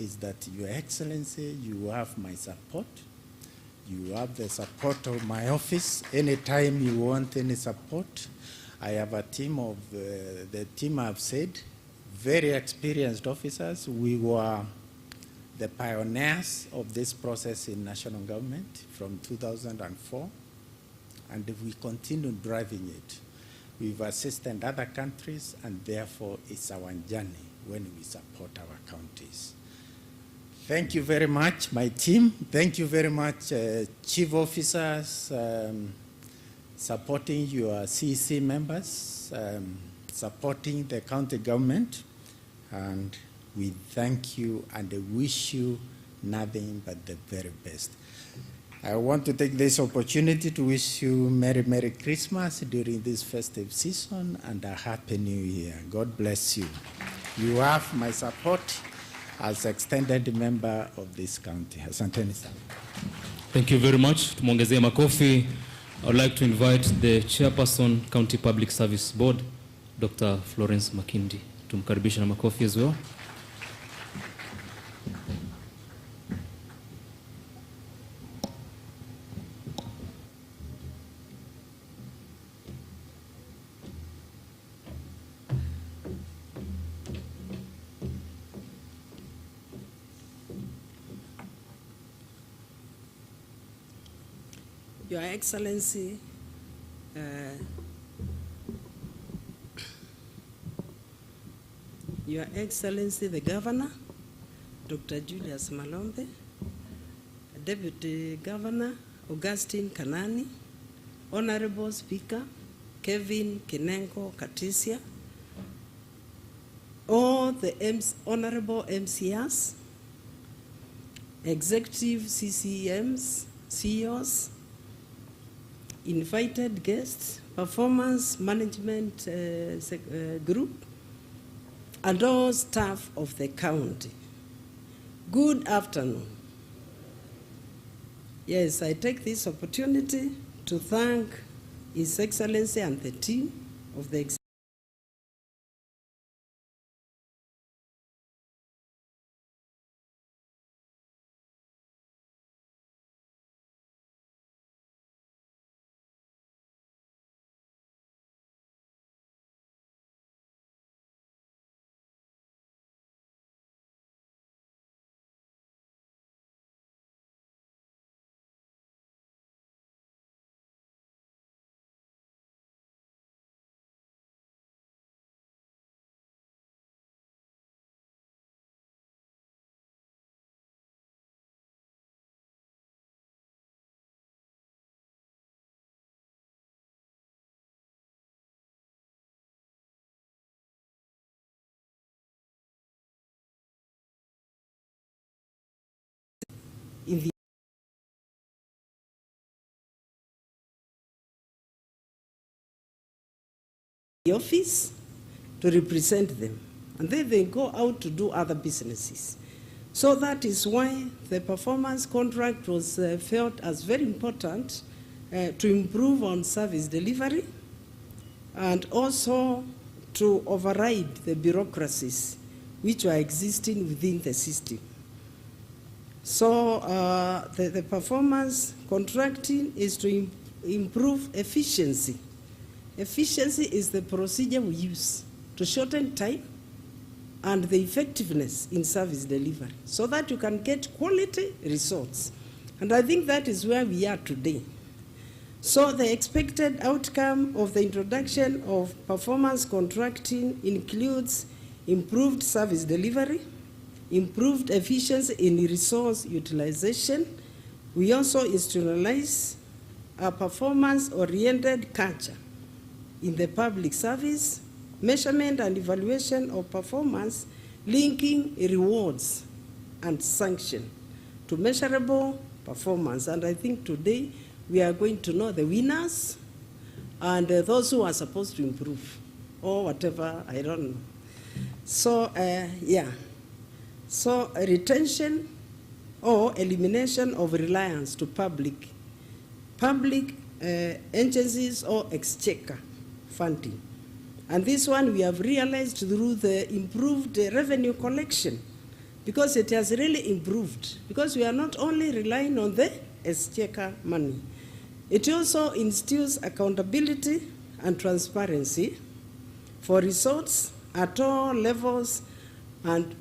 is that, Your Excellency, you have my support. You have the support of my office. Anytime you want any support, I have a team of, the team I've said, very experienced officers. We were the pioneers of this process in national government from 2004, and we continue driving it. We've assisted other countries, and therefore it's our journey when we support our counties. Thank you very much, my team. Thank you very much, chief officers, supporting your CEC members, supporting the county government, and we thank you and wish you nothing but the very best. I want to take this opportunity to wish you Merry Christmas during this festive season and a Happy New Year. God bless you. You have my support as extended member of this county. Asanteni sana. Thank you very much. Tumongezea makofi. I would like to invite the Chairperson, County Public Service Board, Dr. Florence Makindi. Tumkaribisha na makofi as well. Your Excellency, Your Excellency the Governor, Dr. Julius Malombe, Deputy Governor Augustine Kanani, Honorable Speaker Kevin Kinenko Katisia, all the Honorable MCRs, Executive CCMs, CEOs, invited guests, performance management group, and all staff of the county. Good afternoon. Yes, I take this opportunity to thank His Excellency and the team of the in the office to represent them, and then they go out to do other businesses. So that is why the performance contract was felt as very important to improve on service delivery and also to override the bureaucracies which are existing within the system. So the performance contracting is to improve efficiency. Efficiency is the procedure we use to shorten time and the effectiveness in service delivery so that you can get quality results. And I think that is where we are today. So the expected outcome of the introduction of performance contracting includes improved service delivery, improved efficiency in resource utilization. We also institutionalize a performance-oriented culture in the public service, measurement and evaluation of performance, linking rewards and sanction to measurable performance. And I think today we are going to know the winners and those who are supposed to improve or whatever, I don't know. So, yeah. So retention or elimination of reliance to public agencies or exchequer funding. And this one we have realized through the improved revenue collection because it has really improved, because we are not only relying on the exchequer money. It also instills accountability and transparency for resorts at all levels and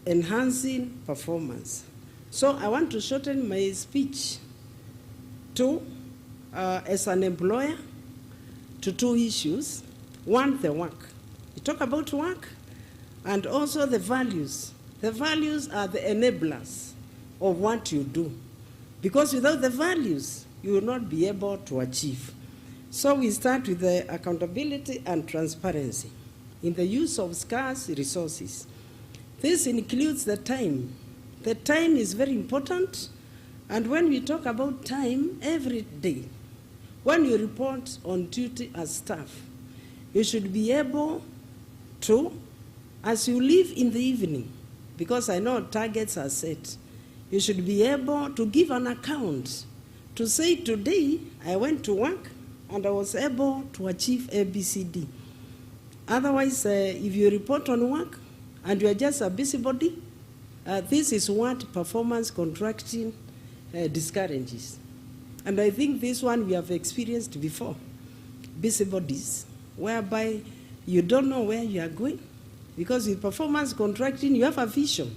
enhancing performance. So I want to shorten my speech to, as an employer, to two issues. One, the work. We talk about work and also the values. The values are the enablers of what you do, because without the values, you will not be able to achieve. So we start with the accountability and transparency in the use of scarce resources. This includes the time. The time is very important, and when we talk about time, every day, when you report on duty as staff, you should be able to, as you leave in the evening, because I know targets are set, you should be able to give an account to say, today I went to work and I was able to achieve ABCD. Otherwise, if you report on work and you are just a busybody, this is what performance contracting discourages. And I think this one we have experienced before, busybodies, whereby you don't know where you are going, because with performance contracting, you have a vision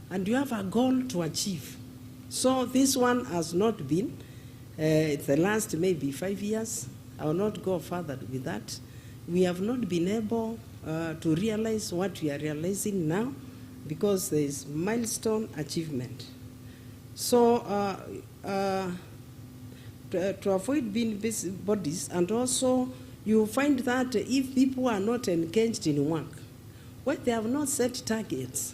and you have a goal to achieve. So this one has not been, the last maybe 5 years, I will not go further with that. We have not been able to realize what we are realizing now, because there is milestone achievement. So to avoid being busybodies, and also you find that if people are not engaged in work, when they have not set targets,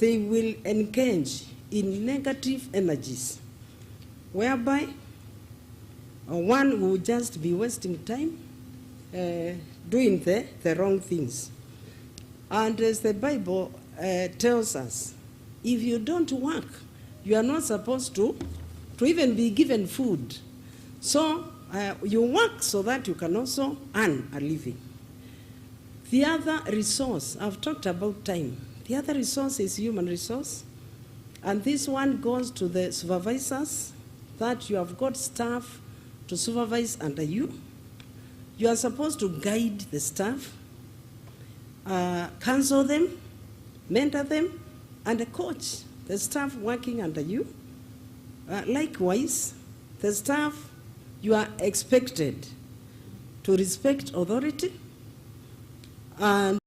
they will engage in negative energies, whereby one will just be wasting time doing the wrong things. And as the Bible tells us, if you don't work, you are not supposed to even be given food. So you work so that you can also earn a living. The other resource, I've talked about time. The other resource is human resource. And this one goes to the supervisors, that you have got staff to supervise under you. You are supposed to guide the staff, counsel them, mentor them, and coach the staff working under you. Likewise, the staff, you are expected to respect authority and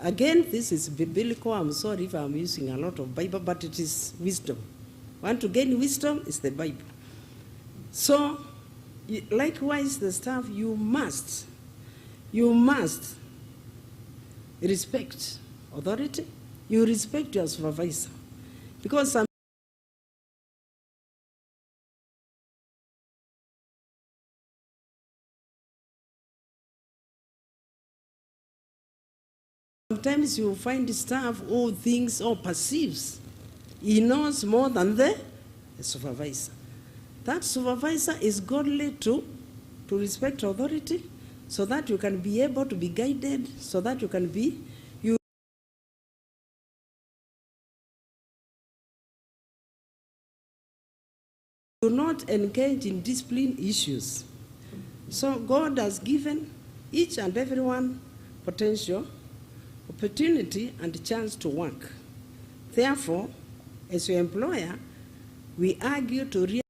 again, this is biblical. I'm sorry if I'm using a lot of Bible, but it is wisdom. Want to gain wisdom is the Bible. So, likewise, the staff, you must respect authority. You respect your supervisor, because sometimes you find staff who thinks or perceives he knows more than the supervisor. That supervisor is godly to respect authority, so that you can be able to be guided, so that you can be, you do not engage in discipline issues. So God has given each and everyone potential, opportunity, and chance to work. Therefore, as your employer, we argue to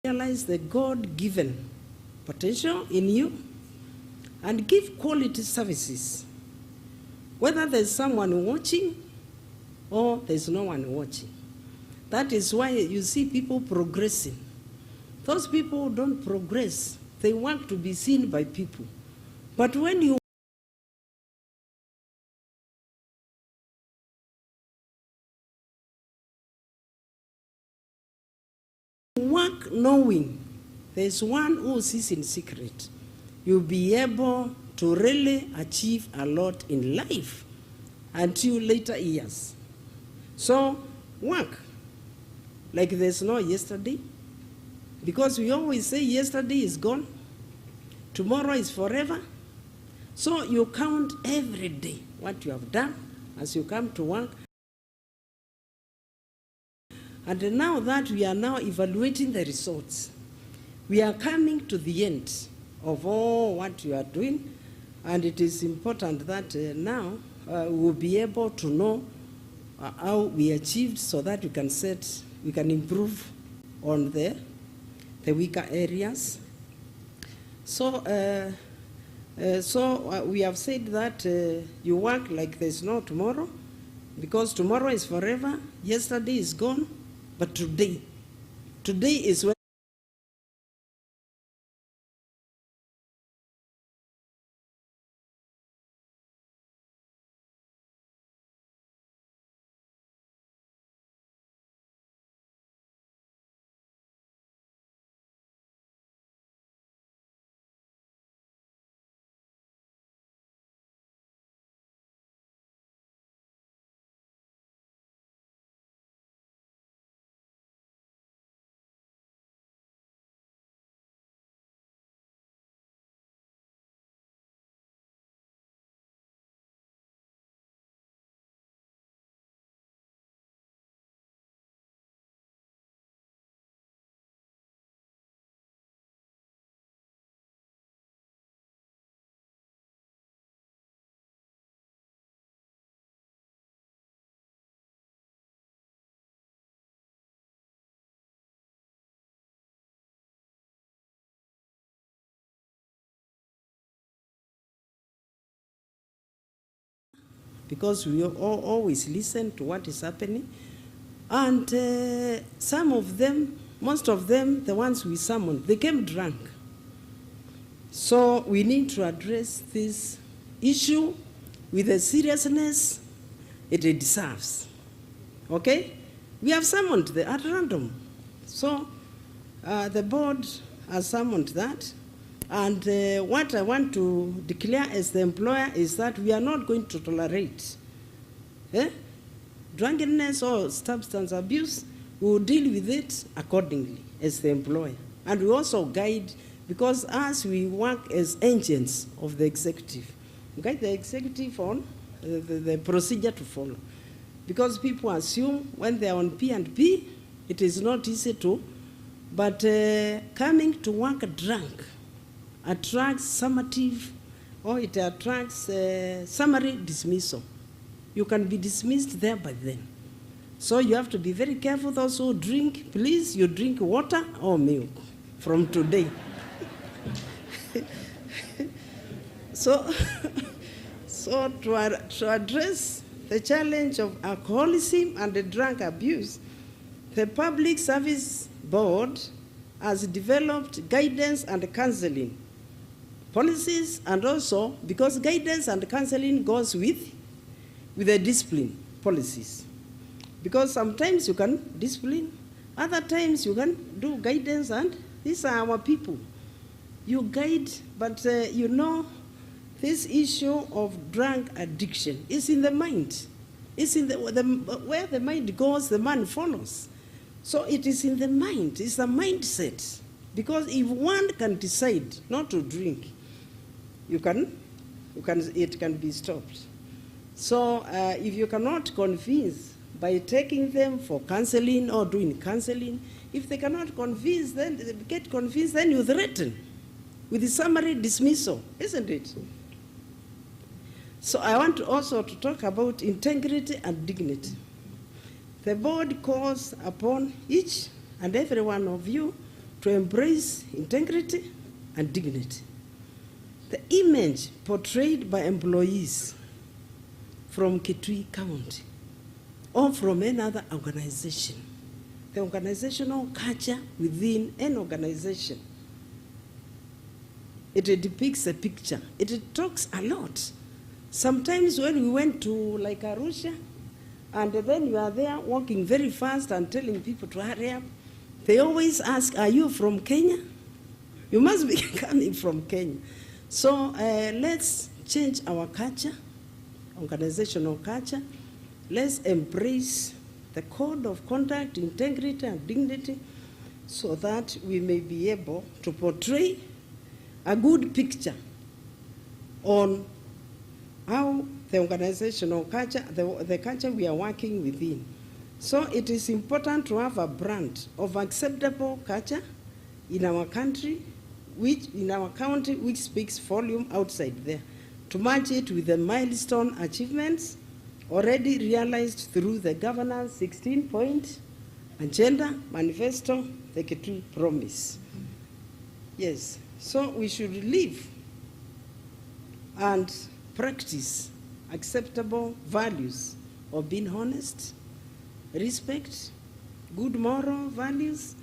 realize the God-given potential in you and give quality services, whether there's someone watching or there's no one watching. That is why you see people progressing. Those people who don't progress, they want to be seen by people. But when you work knowing there's one who sees in secret, you'll be able to really achieve a lot in life. until later years. So work like there's no yesterday, because we always say yesterday is gone, tomorrow is forever. So you count every day what you have done as you come to work. And now that we are now evaluating the results, we are coming to the end of all what you are doing, and it is important that now we will be able to know how we achieved, so that we can improve on the weaker areas. So we have said that you work like there's no tomorrow, because tomorrow is forever, yesterday is gone, but today is when because we always listen to what is happening. And some of them, most of them, the ones we summoned, they came drunk. So we need to address this issue with the seriousness it deserves. Okay? We have summoned them at random. So the board has summoned that. And what I want to declare as the employer is that we are not going to tolerate drunkenness or substance abuse. We will deal with it accordingly as the employer. And we also guide, because as we work as agents of the executive, we guide the executive on the procedure to follow. Because people assume when they are on P&P, it is not easy to, but coming to work drunk attracts summative, or it attracts summary dismissal. You can be dismissed there by then. So you have to be very careful. Those who drink, please, you drink water or milk from today. So to address the challenge of alcoholism and the drug abuse, the Public Service Board has developed guidance and counseling policies, and also because guidance and counseling goes with the discipline policies. Because sometimes you can discipline, other times you can do guidance, and these are our people. You guide, but you know, this issue of drug addiction is in the mind. It's in where the mind goes, the man follows. So it is in the mind, it's a mindset. Because if one can decide not to drink, it can be stopped. So if you cannot convince by taking them for counseling or doing counseling, if they cannot convince, then they get convinced, then you threaten with the summary dismissal, isn't it? So I want also to talk about integrity and dignity. The board calls upon each and every one of you to embrace integrity and dignity. The image portrayed by employees from Kitui County or from any other organization, the organizational culture within an organization, it depicts a picture. It talks a lot. Sometimes when we went to like Arusha, and then you are there walking very fast and telling people to hurry up, they always ask, are you from Kenya? You must be coming from Kenya. So let's change our culture organizational culture. Let's embrace the code of conduct, integrity, and dignity so that we may be able to portray a good picture on how the organizational culture, the culture we are working within. So it is important to have a brand of acceptable culture in our country, which speaks volume outside there, to match it with the milestone achievements already realized through the governance 16-point agenda manifesto, the Kitui promise. Yes, so we should live and practice acceptable values of being honest, respect, good moral values,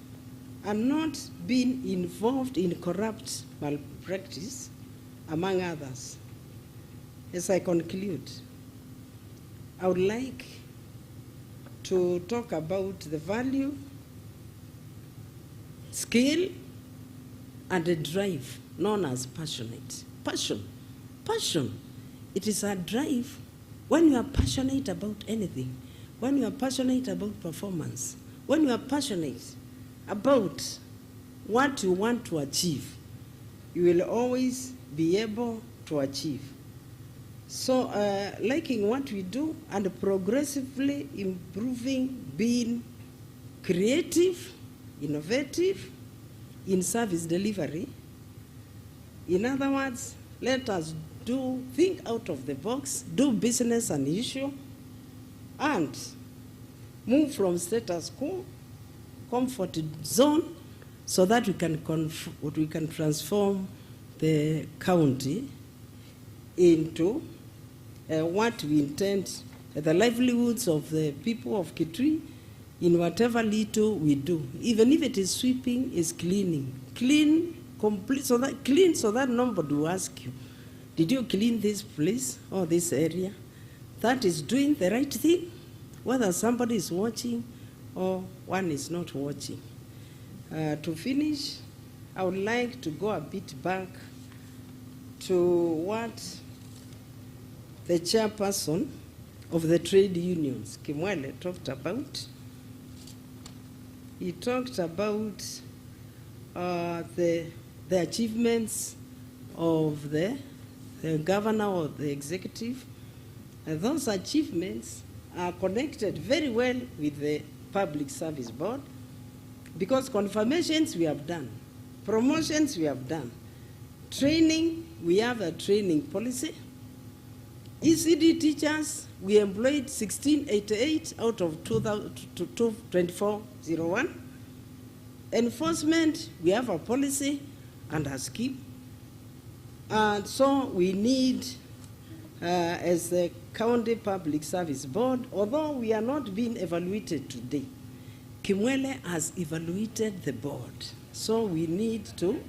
and not being involved in corrupt malpractice, among others. As I conclude, I would like to talk about the value, skill, and the drive known as passionate. Passion. It is a drive when you are passionate about anything, when you are passionate about performance, when you are passionate about what you want to achieve, you will always be able to achieve. So liking what we do and progressively improving, being creative, innovative in service delivery. In other words, let us think out of the box, do business unusual, and move from status quo, comfort zone, so that we can transform the county into what we intend, the livelihoods of the people of Kitui, in whatever little we do. Even if it is sweeping, is cleaning. Complete, so that nobody will ask you, did you clean this place or this area? That is doing the right thing, whether somebody is watching or one is not watching. To finish, I would like to go a bit back to what the chairperson of the trade unions, Kimwele, talked about. He talked about the achievements of the governor or the executive. And those achievements are connected very well with the Public Service Board, because confirmations we have done, promotions we have done, training, we have a training policy. ECD teachers, we employed 1688 out of 2401. Enforcement, we have a policy and a scheme. And so we need, as the County Public Service Board, although we are not being evaluated today, Kimwele has evaluated the board. So we need to,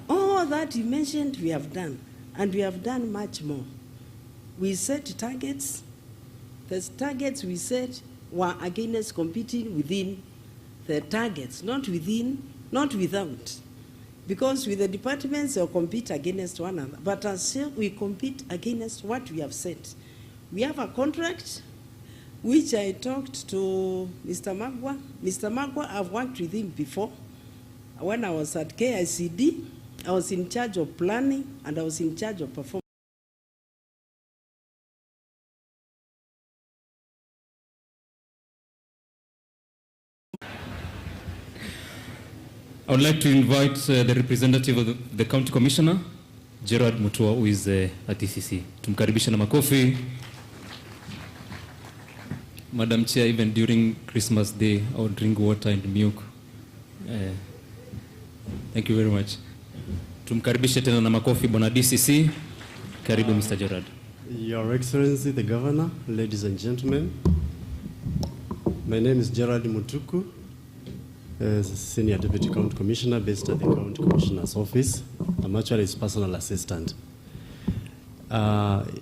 all that he mentioned we have done, and we have done much more. We set targets. The targets we set were against competing within the targets, not without. Because with the departments, they'll compete against one another. But as we compete against what we have set. We have a contract, which I talked to Mr. Magwa. Mr. Magwa, I've worked with him before. When I was at KICD, I was in charge of planning, and I was in charge of performance. I would like to invite the representative of the County Commissioner, Gerard Mutua, who is at DCC. Tumkaribisha na makofi. Madam Chair, even during Christmas Day, I would drink water and milk. Thank you very much. Tumkaribisha tena na makofi Bwana DCC. Karibu Mr. Gerard. Your Excellency, the Governor, ladies and gentlemen, my name is Gerard Mutuku, Senior Deputy County Commissioner based at the County Commissioner's Office. I'm actually his personal assistant.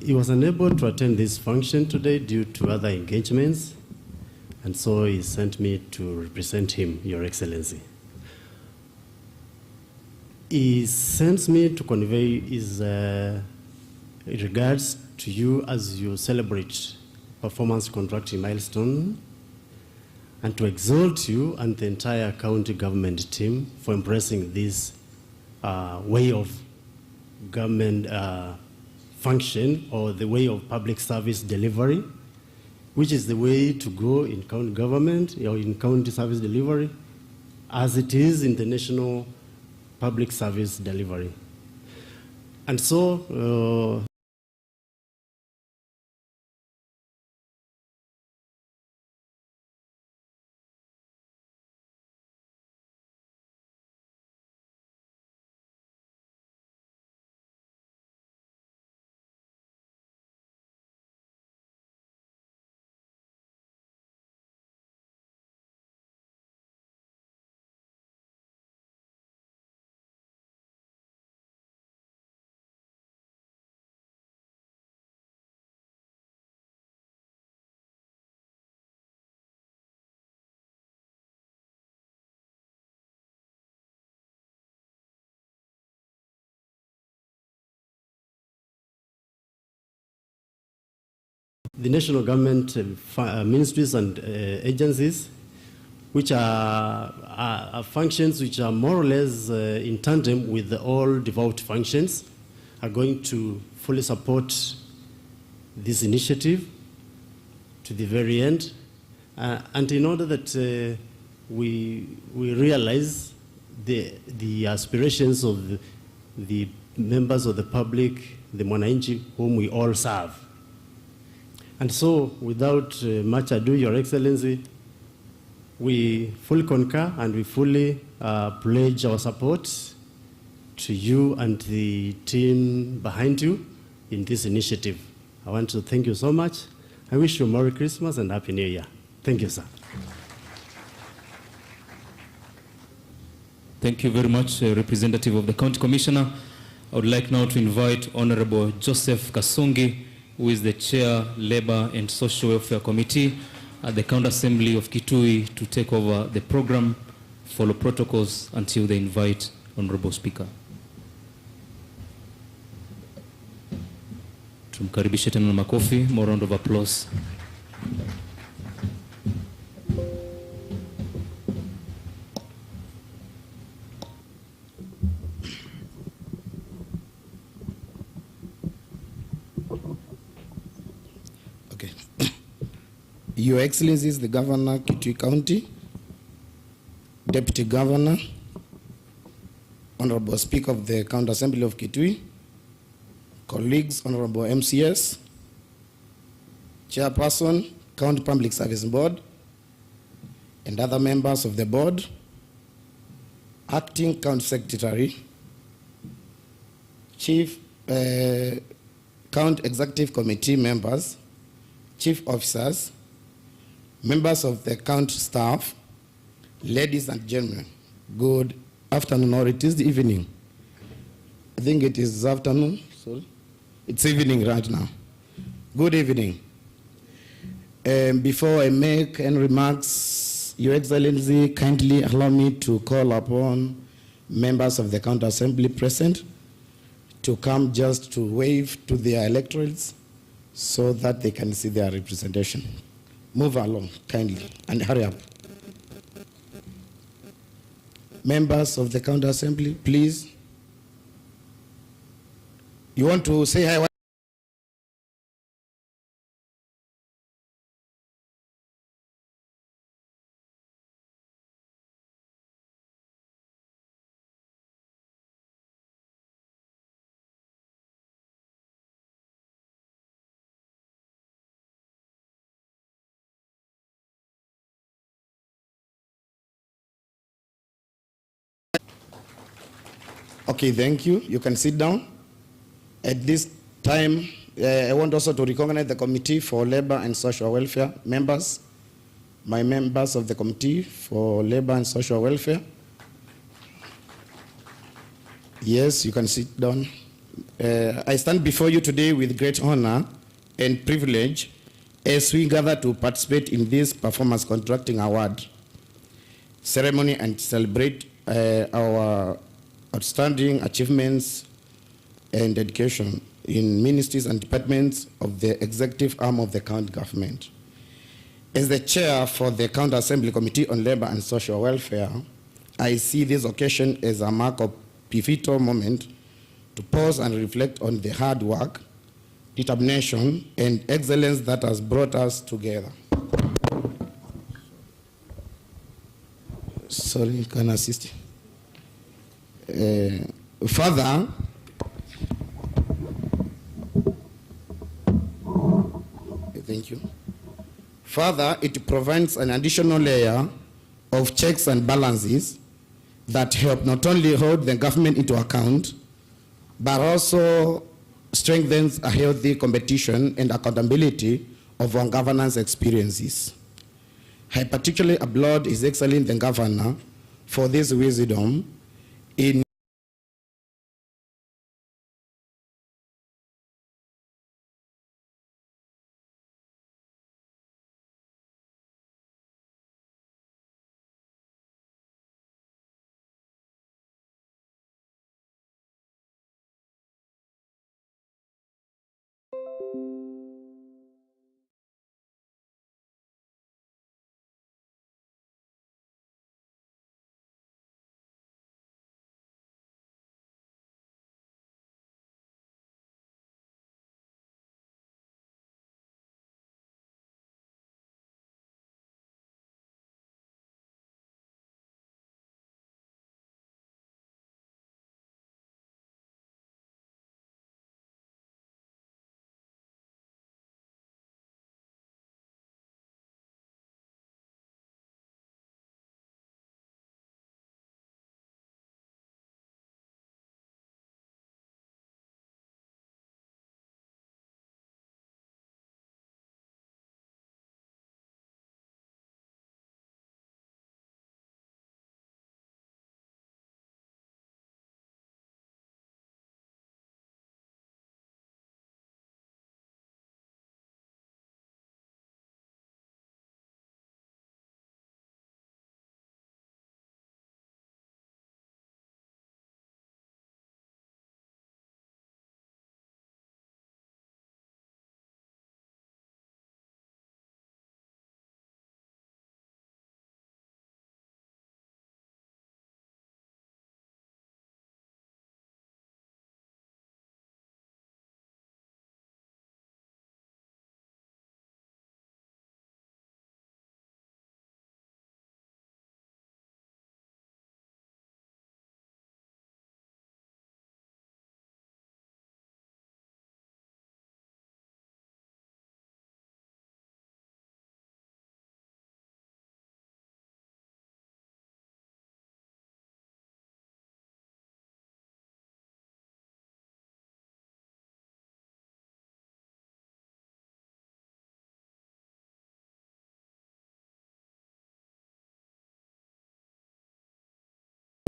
He was unable to attend this function today due to other engagements, and so he sent me to represent him, Your Excellency. He sends me to convey his regards to you as you celebrate performance contracting milestone, and to exalt you and the entire county government team for embracing this way of government function, or the way of public service delivery, which is the way to go in county government or in county service delivery, as it is in the national public service delivery. And so, the national government ministries and agencies, which are functions which are more or less in tandem with the all devolved functions, are going to fully support this initiative to the very end. And in order that we realize the aspirations of the members of the public, the mwananchi whom we all serve. And so, without much ado, Your Excellency, we fully concur and we fully pledge our support to you and the team behind you in this initiative. I want to thank you so much. I wish you a Merry Christmas and Happy New Year. Thank you, sir. Thank you very much, Representative of the County Commissioner. I would like now to invite Honorable Joseph Kasongi, who is the Chair, Labor and Social Welfare Committee at the County Assembly of Kitui, to take over the program, follow protocols until they invite Honorable Speaker. Tumkaribishe tena na makofi, more round of applause. Okay. Your Excellencies, the Governor, Kitui County, Deputy Governor, Honorable Speaker of the County Assembly of Kitui, colleagues, Honorable MCS, Chairperson, County Public Service Board, and other members of the board, Acting County Secretary, Chief County Executive Committee members, Chief Officers, members of the county staff, ladies and gentlemen, good afternoon, or it is the evening. I think it is afternoon, sorry. It's evening right now. Good evening. Before I make any remarks, Your Excellency, kindly allow me to call upon members of the County Assembly present to come just to wave to their electorates so that they can see their representation. Move along, kindly, and hurry up. Members of the County Assembly, please. You want to say hi? Okay, thank you. You can sit down. At this time, I want also to recognize the Committee for Labor and Social Welfare members, my members of the Committee for Labor and Social Welfare. Yes, you can sit down. I stand before you today with great honor and privilege as we gather to participate in this Performance Contracting Award ceremony and celebrate our outstanding achievements and dedication in ministries and departments of the executive arm of the county government. As the chair for the County Assembly Committee on Labor and Social Welfare, I see this occasion as a mark of pivotal moment to pause and reflect on the hard work, determination, and excellence that has brought us together. Sorry, can I assist you? Further, thank you. Further, it provides an additional layer of checks and balances that help not only hold the government into account, but also strengthens a healthy competition and accountability of our governance experiences. I particularly applaud His Excellency the Governor for this wisdom in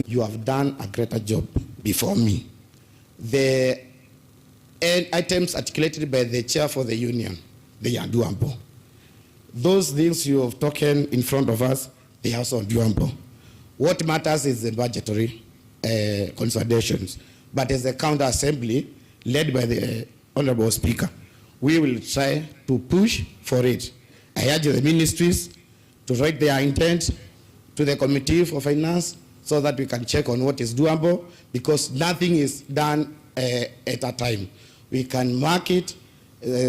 you have done a greater job before me. The items articulated by the chair for the union, they are doable. Those things you have taken in front of us, they are also doable. What matters is the budgetary consolidations. But as a county assembly, led by the Honorable Speaker, we will try to push for it. I urge the ministries to write their intent to the Committee for Finance so that we can check on what is doable, because nothing is done at a time. We can mark it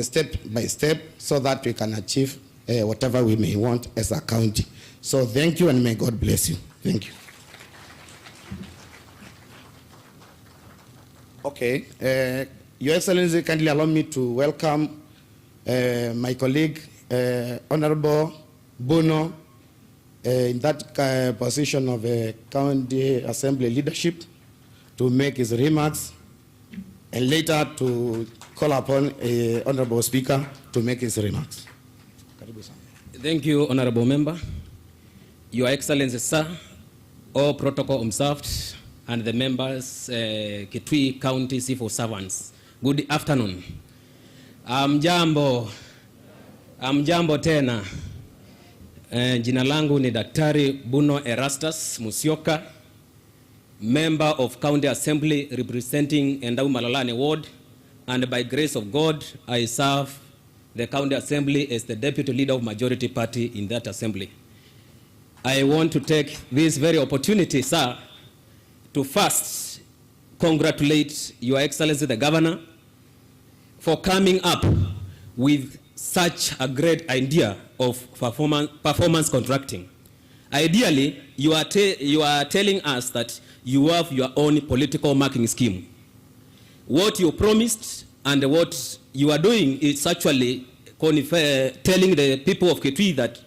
step by step so that we can achieve whatever we may want as a county. So thank you, and may God bless you. Thank you. Okay. Your Excellency, kindly allow me to welcome my colleague, Honorable Bono, in that position of county assembly leadership, to make his remarks, and later to call upon Honorable Speaker to make his remarks. Thank you, Honorable Member. Your Excellency, sir, all protocol observed, and the members, Kitui County civil servants. Good afternoon. Amjambo tena. Jina langu ni Daktari Buno Erastus Musyoka, member of County Assembly representing Endau Malalane Ward and by grace of God, I serve the county assembly as the deputy leader of majority party in that assembly. I want to take this very opportunity, sir, to first congratulate Your Excellency the Governor for coming up with such a great idea of performance contracting. Ideally, you are telling us that you have your own political marking scheme. What you promised and what you are doing is actually telling the people of Kitui that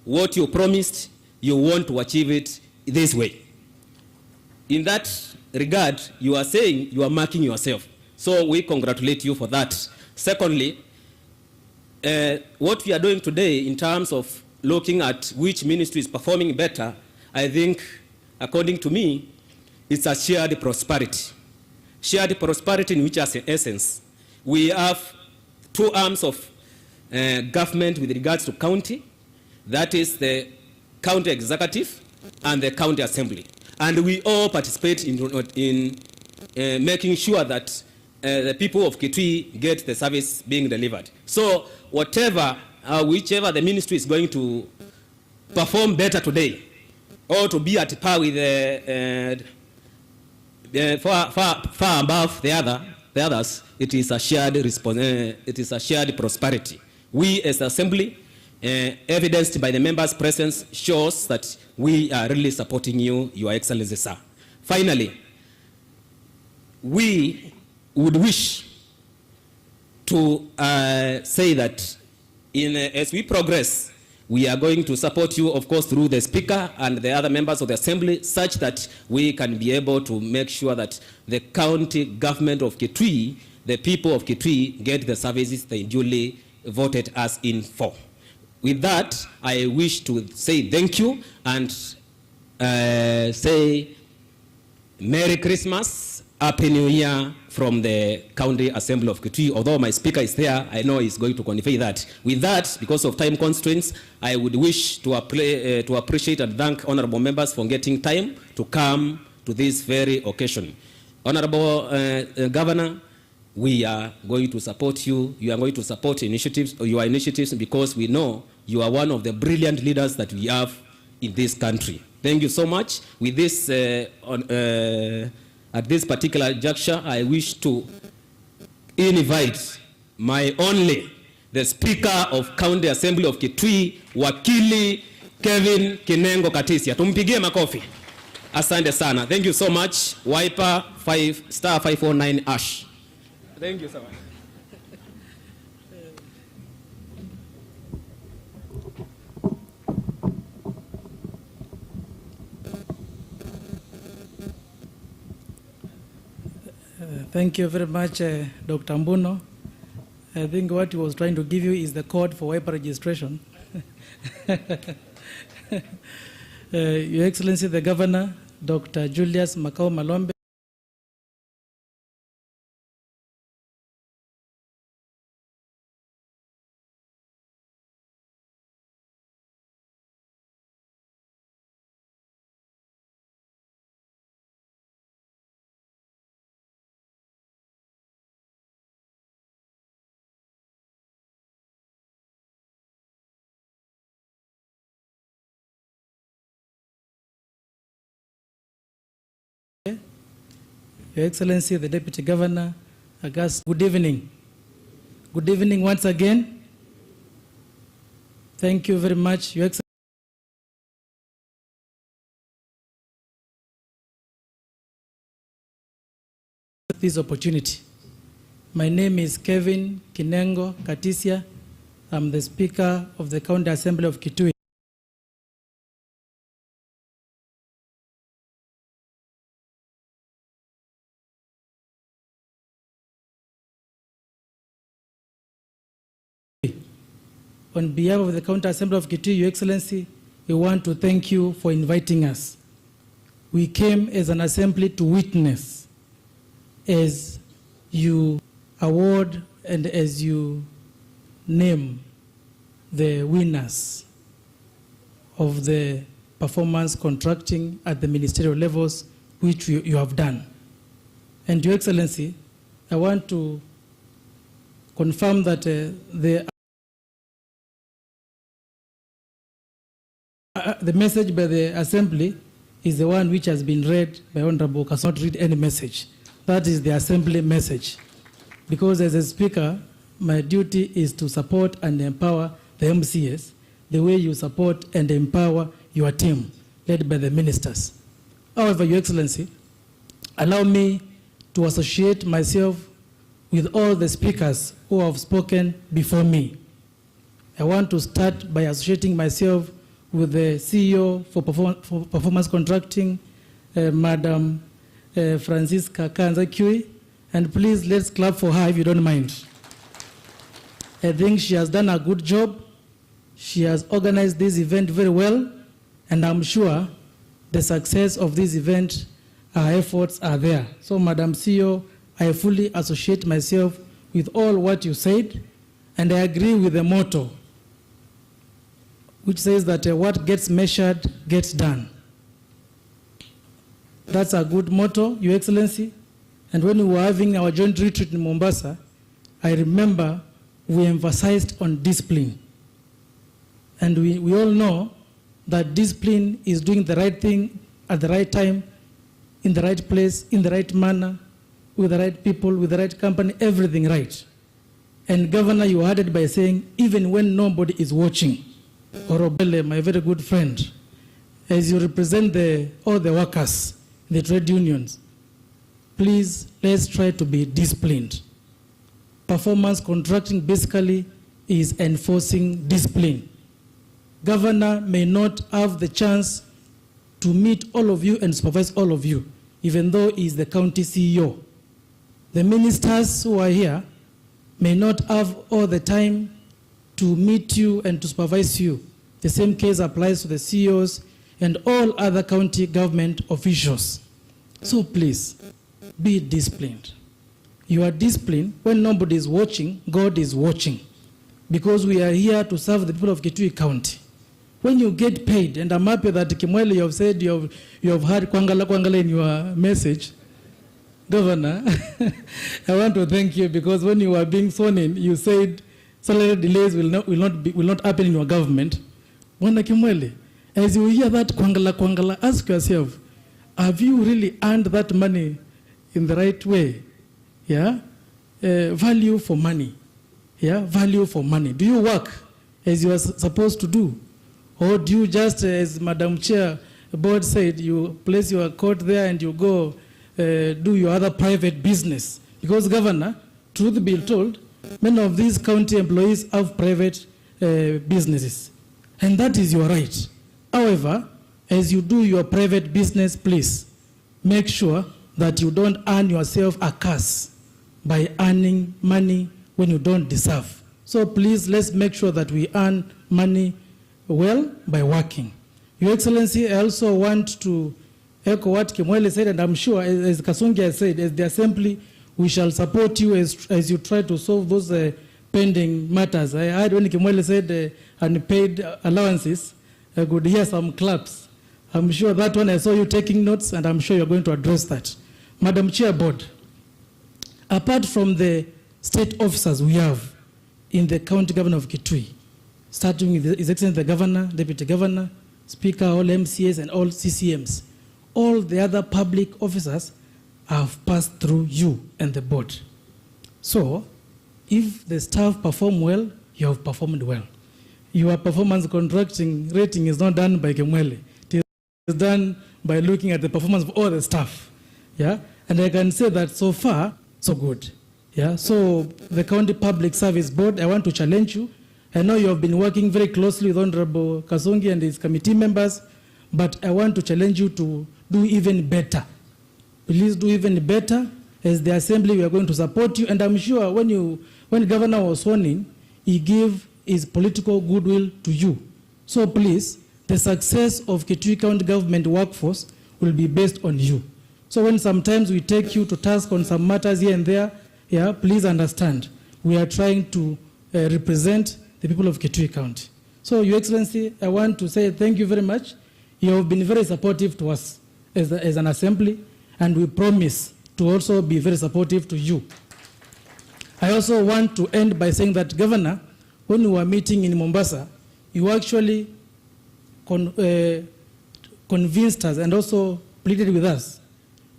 what you promised, you want to achieve it this way. In that regard, you are saying you are marking yourself. So we congratulate you for that. Secondly, what we are doing today in terms of looking at which ministry is performing better, I think, according to me, it's a shared prosperity. Shared prosperity in which, as in essence, we have two arms of government with regards to county. That is the county executive and the county assembly. And we all participate in making sure that the people of Kitui get the service being delivered. So whatever, whichever the ministry is going to perform better today, or to be at par with far above the others, it is a shared it is a shared prosperity. We as assembly, evidenced by the members' presence, shows that we are really supporting you, Your Excellency, sir. Finally, we would wish to say that as we progress, we are going to support you, of course, through the Speaker and the other members of the Assembly, such that we can be able to make sure that the county government of Kitui, the people of Kitui, get the services they duly voted us in for. With that, I wish to say thank you and say Merry Christmas, Happy New Year from the County Assembly of Kitui. Although my speaker is there, I know he's going to convey that. With that, because of time constraints, I would wish to appreciate and thank honorable members for getting time to come to this very occasion. Honorable Governor, we are going to support you. You are going to support your initiatives, because we know you are one of the brilliant leaders that we have in this country. Thank you so much. With this, at this particular juncture, I wish to invite the Speaker of County Assembly of Kitui, Wakili Kevin Kinengo Katisia. Tumpigie makofi. Asante sana. Thank you so much. Wiper *549#. Thank you so much. Thank you very much, Dr. Mbuno. I think what he was trying to give you is the code for wiper registration. Your Excellency, the Governor, Dr. Julius Makau Malombe. Your Excellency, the Deputy Governor, August, good evening. Good evening once again. Thank you very much, Your Excellency. This opportunity. My name is Kevin Kinengo Katisia. I'm the Speaker of the County Assembly of Kitui. On behalf of the County Assembly of Kitui, Your Excellency, we want to thank you for inviting us. We came as an assembly to witness as you award and as you name the winners of the performance contracting at the ministerial levels, which you have done. And Your Excellency, I want to confirm that the message by the Assembly is the one which has been read by Honorable Kasongo. Not read any message. That is the Assembly message. Because as a Speaker, my duty is to support and empower the MCS the way you support and empower your team, led by the ministers. However, Your Excellency, allow me to associate myself with all the speakers who have spoken before me. I want to start by associating myself with the CEO for Performance Contracting, Madam Francisca Kitui, and please let's clap for her if you don't mind. I think she has done a good job. She has organized this event very well, and I'm sure the success of this event, our efforts are there. So, Madam CEO, I fully associate myself with all what you said, and I agree with the motto, which says that what gets measured gets done. That's a good motto, Your Excellency. And when we were having our joint retreat in Mombasa, I remember we emphasized on discipline. And we all know that discipline is doing the right thing at the right time, in the right place, in the right manner, with the right people, with the right company, everything right. And Governor, you added by saying, even when nobody is watching. Orobele, my very good friend, as you represent all the workers, the trade unions, please, let's try to be disciplined. Performance contracting basically is enforcing discipline. Governor may not have the chance to meet all of you and supervise all of you, even though he is the county CEO. The ministers who are here may not have all the time to meet you and to supervise you. The same case applies to the CEOs and all other county government officials. So please, be disciplined. You are disciplined when nobody is watching, God is watching. Because we are here to serve the people of Kitui County. When you get paid, and I'm happy that Kimwele, you have said you have heard kwangala in your message, Governor, I want to thank you because when you were being sworn in, you said salary delays will not happen in your government. Wanda Kimwele, as you hear that kwangala, ask yourself, have you really earned that money in the right way? Yeah? Value for money. Yeah? Value for money. Do you work as you are supposed to do? Or do you just, as Madam Chair Board said, you place your coat there and you go do your other private business? Because, Governor, truth be told, many of these county employees have private businesses. And that is your right. However, as you do your private business, please make sure that you don't earn yourself a curse by earning money when you don't deserve. So please, let's make sure that we earn money well by working. Your Excellency, I also want to echo what Kimwele said, and I'm sure, as Kasongo has said, as the Assembly, we shall support you as you try to solve those pending matters. I heard when Kimwele said unpaid allowances, I could hear some claps. I'm sure that one I saw you taking notes, and I'm sure you're going to address that. Madam Chair Board, apart from the state officers we have in the county government of Kitui, starting with His Excellency the Governor, Deputy Governor, Speaker, all MCAs and all CCMs, all the other public officers have passed through you and the board. So, if the staff perform well, you have performed well. Your performance contracting rating is not done by Kimwele. It is done by looking at the performance of all the staff. Yeah? And I can say that so far, so good. Yeah? So, the County Public Service Board, I want to challenge you. I know you have been working very closely with Honorable Kasongo and his committee members, but I want to challenge you to do even better. Please do even better. As the Assembly, we are going to support you. And I'm sure when the Governor was sworn in, he gave his political goodwill to you. So please, the success of Kitui County government workforce will be based on you. So when sometimes we take you to task on some matters here and there, yeah, please understand, we are trying to represent the people of Kitui County. So, Your Excellency, I want to say thank you very much. You have been very supportive to us as an Assembly, and we promise to also be very supportive to you. I also want to end by saying that, Governor, when we were meeting in Mombasa, you actually convinced us and also pleaded with us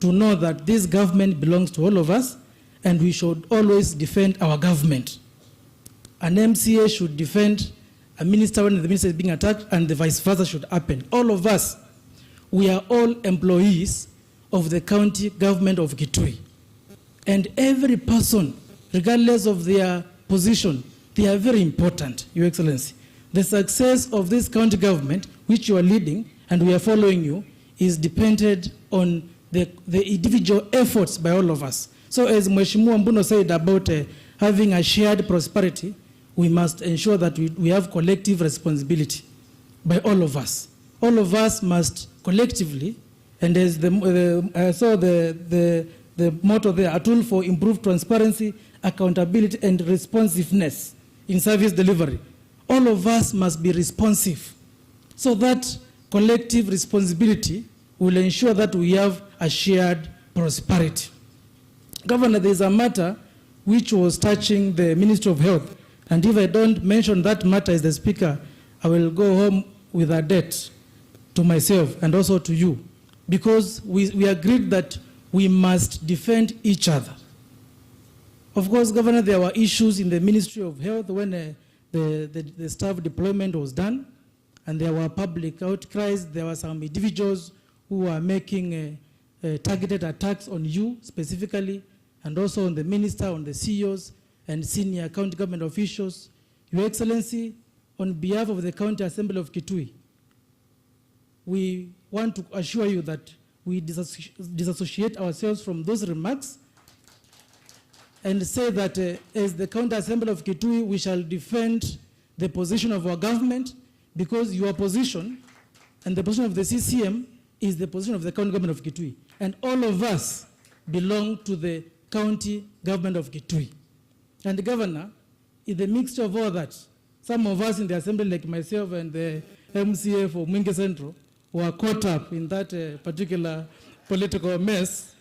to know that this government belongs to all of us and we should always defend our government. An MCA should defend a minister when the minister is being attacked, and the vice versa should happen. All of us, we are all employees of the county government of Kitui. And every person, regardless of their position, they are very important, Your Excellency. The success of this county government, which you are leading and we are following you, is dependent on the individual efforts by all of us. So as Mheshimiwa Mbuno said about having a shared prosperity, we must ensure that we have collective responsibility by all of us. All of us must collectively, and as I saw the motto there, a tool for improved transparency, accountability, and responsiveness in service delivery. All of us must be responsive, so that collective responsibility will ensure that we have a shared prosperity. Governor, there is a matter which was touching the Ministry of Health, and if I don't mention that matter as the Speaker, I will go home with a debt to myself and also to you, because we agreed that we must defend each other. Of course, Governor, there were issues in the Ministry of Health when the staff deployment was done, and there were public outcries. There were some individuals who were making targeted attacks on you specifically, and also on the minister, on the CEOs, and senior county government officials. Your Excellency, on behalf of the County Assembly of Kitui, we want to assure you that we disassociate ourselves from those remarks and say that as the County Assembly of Kitui, we shall defend the position of our government, because your position and the position of the CCM is the position of the County Government of Kitui. And all of us belong to the County Government of Kitui. And the Governor, in the mixture of all that, some of us in the Assembly, like myself and the MCA for Mwingi Central, were caught up in that particular political mess.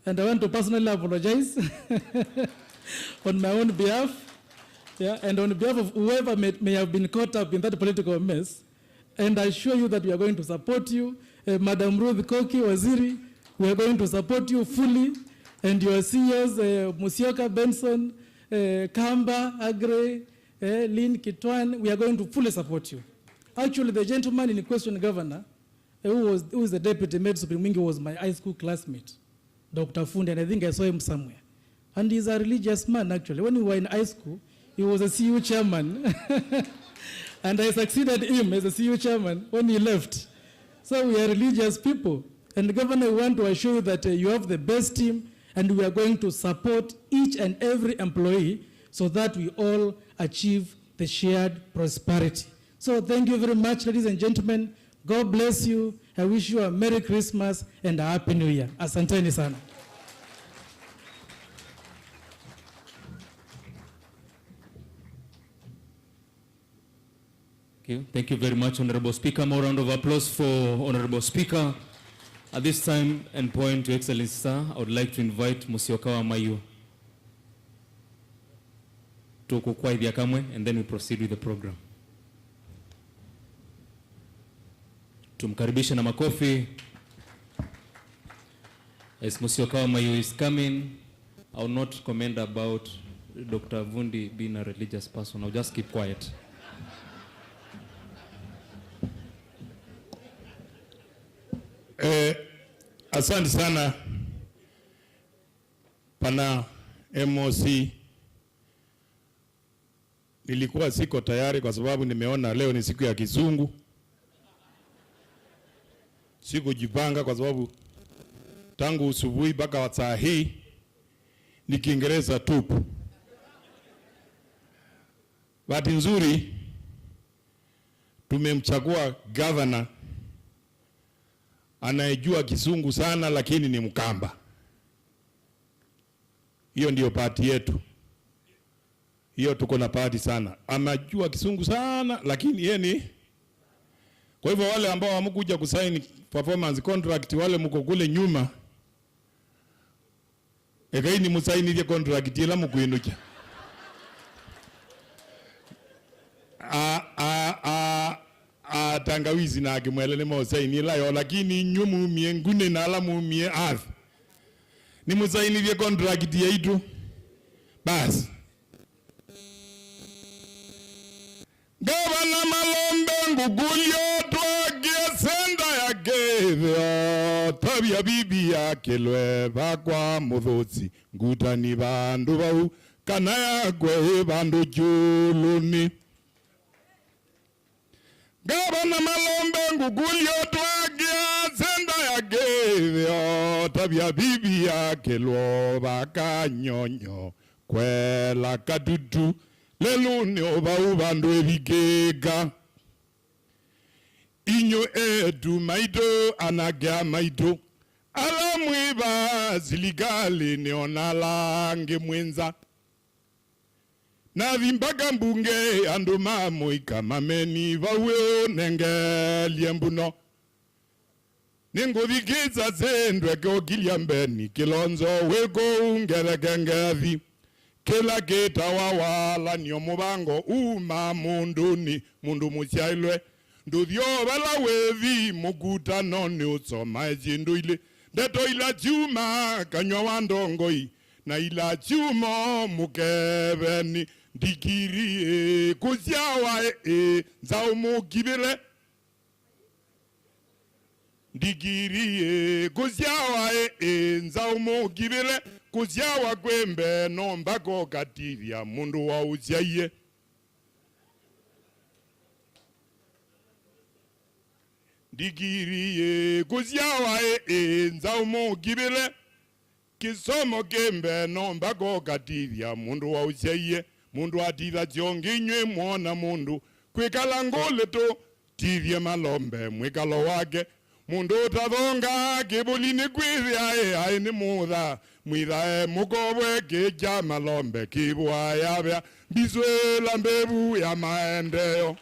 And I want to personally apologize on my own behalf, and on behalf of whoever may have been caught up in that political mess. And I assure you that we are going to support you. Madam Ruth Koki, Waziri, we are going to support you fully. And your CEOs, Musyoka, Benson, Kamba, Agre, Lynn, Kitwan, we are going to fully support you. Actually, the gentleman in question, Governor, who is the deputy mayor Supreme Mwingi, was my high school classmate, Dr. Funde, and I think I saw him somewhere. And he's a religious man, actually. When we were in high school, he was a CU chairman. And I succeeded him as a CU chairman when he left. So we are religious people. And Governor, we want to assure you that you have the best team, and we are going to support each and every employee so that we all achieve the shared prosperity. So thank you very much, ladies and gentlemen. God bless you. I wish you a Merry Christmas and a Happy New Year. Asanteni sana. Thank you very much, Honorable Speaker. More round of applause for Honorable Speaker. At this time and point, Your Excellency, sir, I would like to invite Musyoka Mayu to kukwai Kamwe, and then we proceed with the program. Tumkaribisha na makofi. As Musyoka Mayu is coming, I will not comment about Dr. Vundi being a religious person. I'll just keep quiet. Asante sana pana MOC. Nilikuwa siko tayari kwa sababu nimeona leo ni siku ya kizungu. Sikujipanga kwa sababu tangu asubuhi mpaka saa hii ni Kiingereza tupu. Bahati nzuri tumemchagua governor anayejua Kizungu sana lakini ni Mkamba. Hiyo ndio party yetu. Hiyo tuko na party sana. Anajua Kizungu sana lakini yeye ni. Kwa hivyo wale ambao hamkuja kusaini performance contract, wale mko kule nyuma, Ekai ni musaini vya contract ila mukuinukia. Tangawizi na kimwele ni musaini ila yo, lakini nyumu mie ngune na ala mumie ath. Ni musaini vya contract ya itu. Bas. Gavana Malombe ngugulio twagia senda ya gethio tabia bibi yake lwe bakwa muthusi ngutani bandu bau kana yakwe bandu juluni. Gavana Malombe ngugulio twagia senda ya gethio tabia bibi yake lwe baka nyonyo kwela kadudu lelune oba bandu ebigega inyo edu maito anagea maito alamwiba ziligali neonalange mwenza na vimbaga mbunge ando mamo ikamameni vawe nengelie mbuno ninguvigiza zendwe keokilia mbeni kilonzo weko ungeregengevi kila geta wawala niyo mubango munduni mundu musyailwe nduthyo bala wevi muguta noni usoma ezindu ile ndeto ila chuma kanywa wandongoi na ila chumo mukebeni ndikiri kuzyawa nzao mukibile ndikiri kuzyawa nzao mukibile kuzyawa kwembe nombako kativya mundu wa uzyaye digiriye kuzyawa nzaumo gibile kisomo kembe nombako kativya mundu wa uzyaye mundu ativa jonginywe mwona mundu kwikala ngoleto tivye Malombe mwikalo wake mundu utavonga kibulini kwivya aini mudha mwithae mukobwe keja Malombe kibwa yabya bizwela mbebu ya maendeo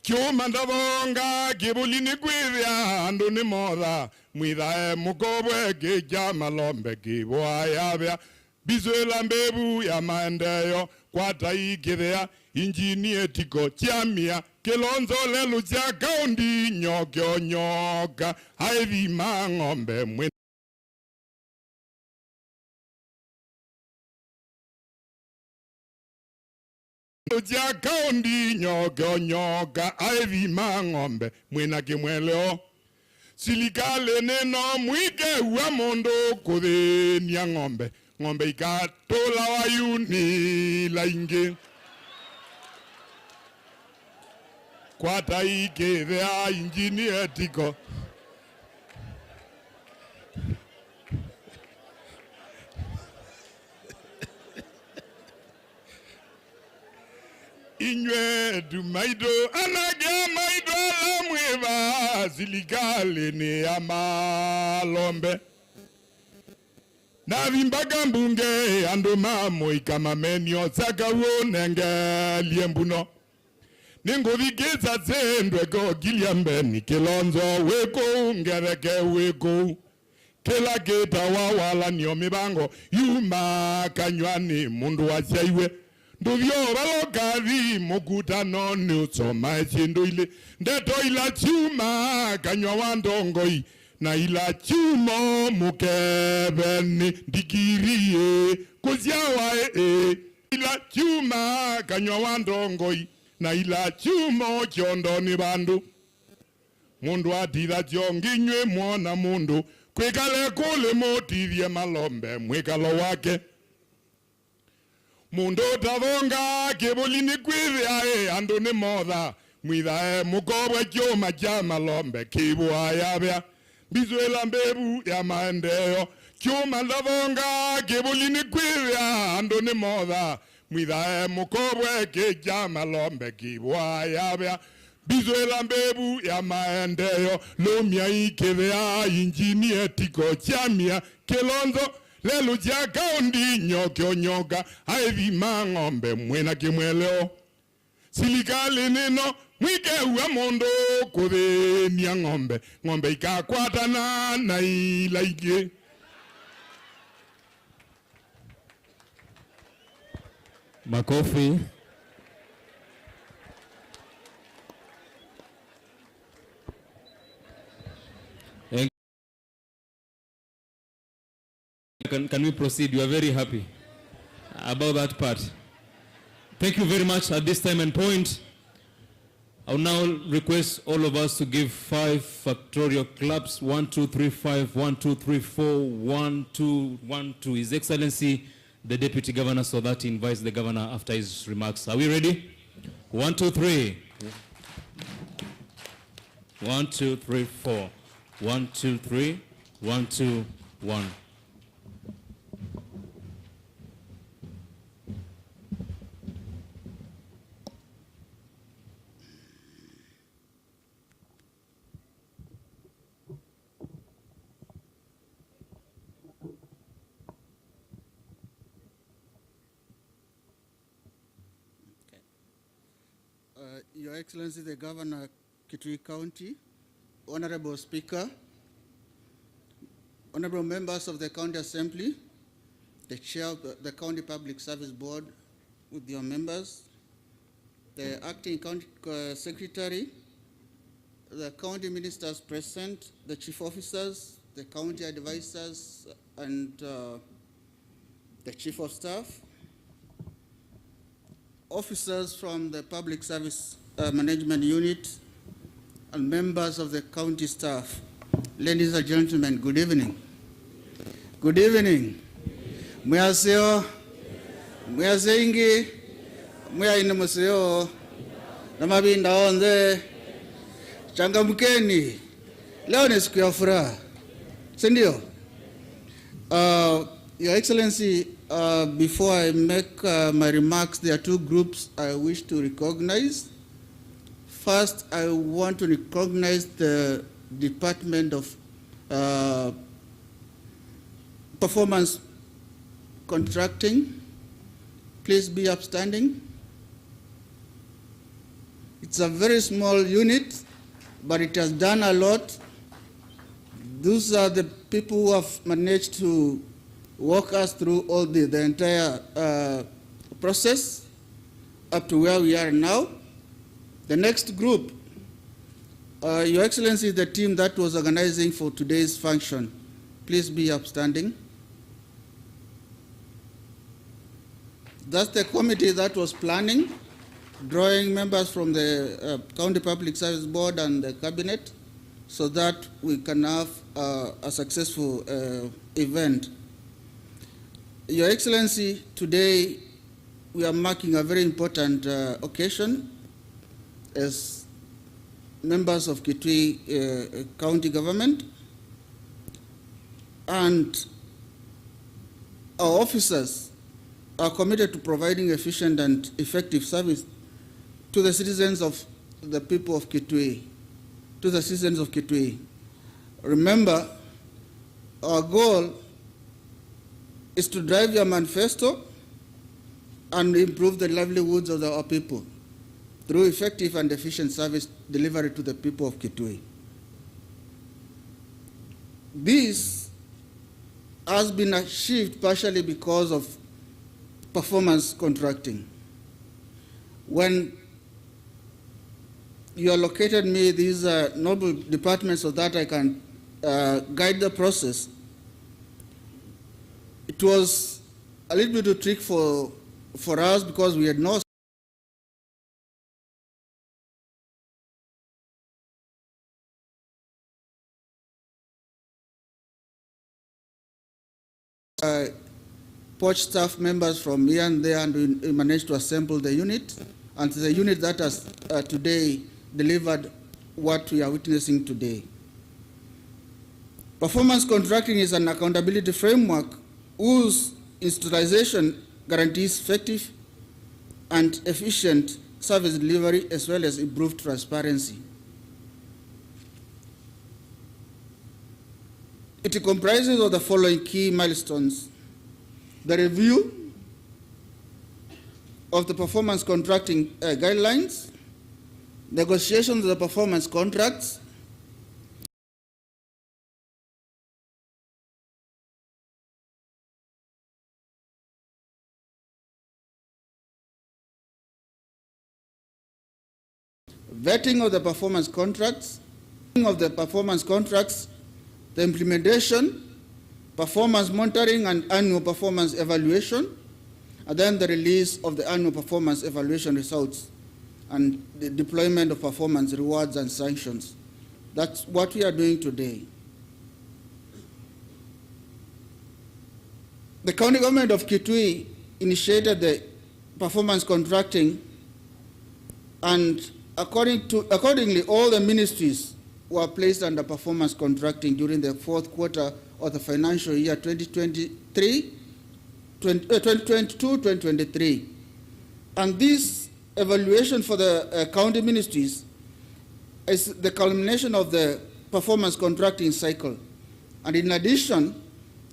chuma ndavonga kibulini kwivya andu ni modha mwithae mukobwe keja Malombe kibwa yabya bizwela mbebu ya maendeo kwata ikithea injini tiko chiamia kilonzo lelu cha kaundi nyokyo nyoka haivi mang'ombe mwe cha kaundi nyokyo nyoka haivi mang'ombe mwena kimweleo silikale neno mwike uwa mondo kuthenia ng'ombe ng'ombe ikatola wayuni laingi kwata ikithea injini etiko inywe dumaido anagea maido alamwiva silikale ni ya Malombe na vimbaga mbunge ando mamo ikamamenyo sakawo nengelie mbuno ninguvigiza zendwe kokilia mbeni kilonzo weko ngereke weko kila geta wawala niyo mibango yuma kanywani mundu wasyaiwe nduvyo balokavi mukutano ni usoma esindu ile ndeto ila chuma kanywa wandongoi na ila chumo mukebeni ndikirie kuzyawa ila chuma kanywa wandongoi na ila chumo chiondoni bandu mundu atitha chionginywe mwona mundu kwikale kule motivye Malombe mwikalo wake mundu utavonga kibulini kwivya andu ni modha mwithae mukobwe chuma cha Malombe kibwa yabya bizwela mbebu ya maendeo chuma ndavonga kibulini kwivya andu ni modha mwithae mukobwe keja Malombe kibwa yabya bizwela mbebu ya maendeo lumia ikithea injini etiko chamia kilonzo lelu cha kaundi nyokyo nyoka haivi mang'ombe mwena kimweleo silikali nino mwike uwa mondo kuthenia ng'ombe ng'ombe ikakwatana na ila ingi Makofi. And can we proceed? You are very happy about that part. Thank you very much. At this time and point, I will now request all of us to give 5 factorial claps. 1, 2, 3, 5, 1, 2, 3, 4, 1, 2, 1 to His Excellency, the Deputy Governor, so that he invites the Governor after his remarks. Are we ready? 1, 2, 3. 1, 2, 3, 4. 1, 2, 3. 1, 2, 1. Your Excellency, the Governor, Kitui County, Honorable Speaker, Honorable members of the County Assembly, the Chair of the County Public Service Board with your members, the Acting County Secretary, the County Ministers present, the Chief Officers, the County Advisors, and the Chief of Staff, officers from the Public Service Management Unit, and members of the county staff. Ladies and gentlemen, good evening. Good evening. Mwaseo, mwasengi, mwaina museo, namabinda onze, changamkeni. Leo ni siku ya furaha. Si ndio? Your Excellency, before I make my remarks, there are 2 groups I wish to recognize. First, I want to recognize the Department of Performance Contracting. Please be upstanding. It's a very small unit, but it has done a lot. Those are the people who have managed to walk us through all the entire process up to where we are now. The next group, Your Excellency, the team that was organizing for today's function, please be upstanding. That's the committee that was planning, drawing members from the County Public Service Board and the Cabinet so that we can have a successful event. Your Excellency, today we are marking a very important occasion as members of Kitui County Government, and our officers are committed to providing efficient and effective service to the citizens of the people of Kitui, to the citizens of Kitui. Remember, our goal is to drive your manifesto and improve the livelihoods of our people through effective and efficient service delivery to the people of Kitui. This has been achieved partially because of performance contracting. When you allocated me these noble departments so that I can guide the process, it was a little bit of a trick for us because we had no poach staff members from here and there, and we managed to assemble the unit, and the unit that has today delivered what we are witnessing today. Performance contracting is an accountability framework whose institutionalization guarantees effective and efficient service delivery as well as improved transparency. It comprises of the following key milestones: the review of the performance contracting guidelines, negotiations of the performance contracts, vetting of the performance contracts, the implementation, performance monitoring and annual performance evaluation, and then the release of the annual performance evaluation results and the deployment of performance rewards and sanctions. That's what we are doing today. The county government of Kitui initiated the performance contracting, and accordingly, all the ministries were placed under performance contracting during the fourth quarter of the financial year 2022-2023. And this evaluation for the county ministries is the culmination of the performance contracting cycle. And in addition,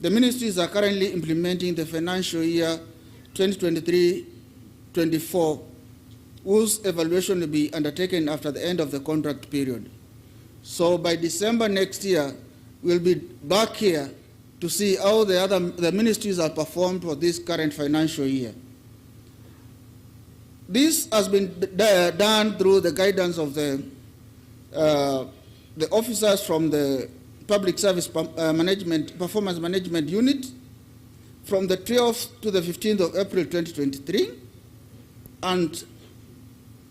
the ministries are currently implementing the financial year 2023-24, whose evaluation will be undertaken after the end of the contract period. So by December next year, we'll be back here to see how the ministries are performed for this current financial year. This has been done through the guidance of the officers from the Public Service Performance Management Unit from the 12th to the 15th of April 2023, and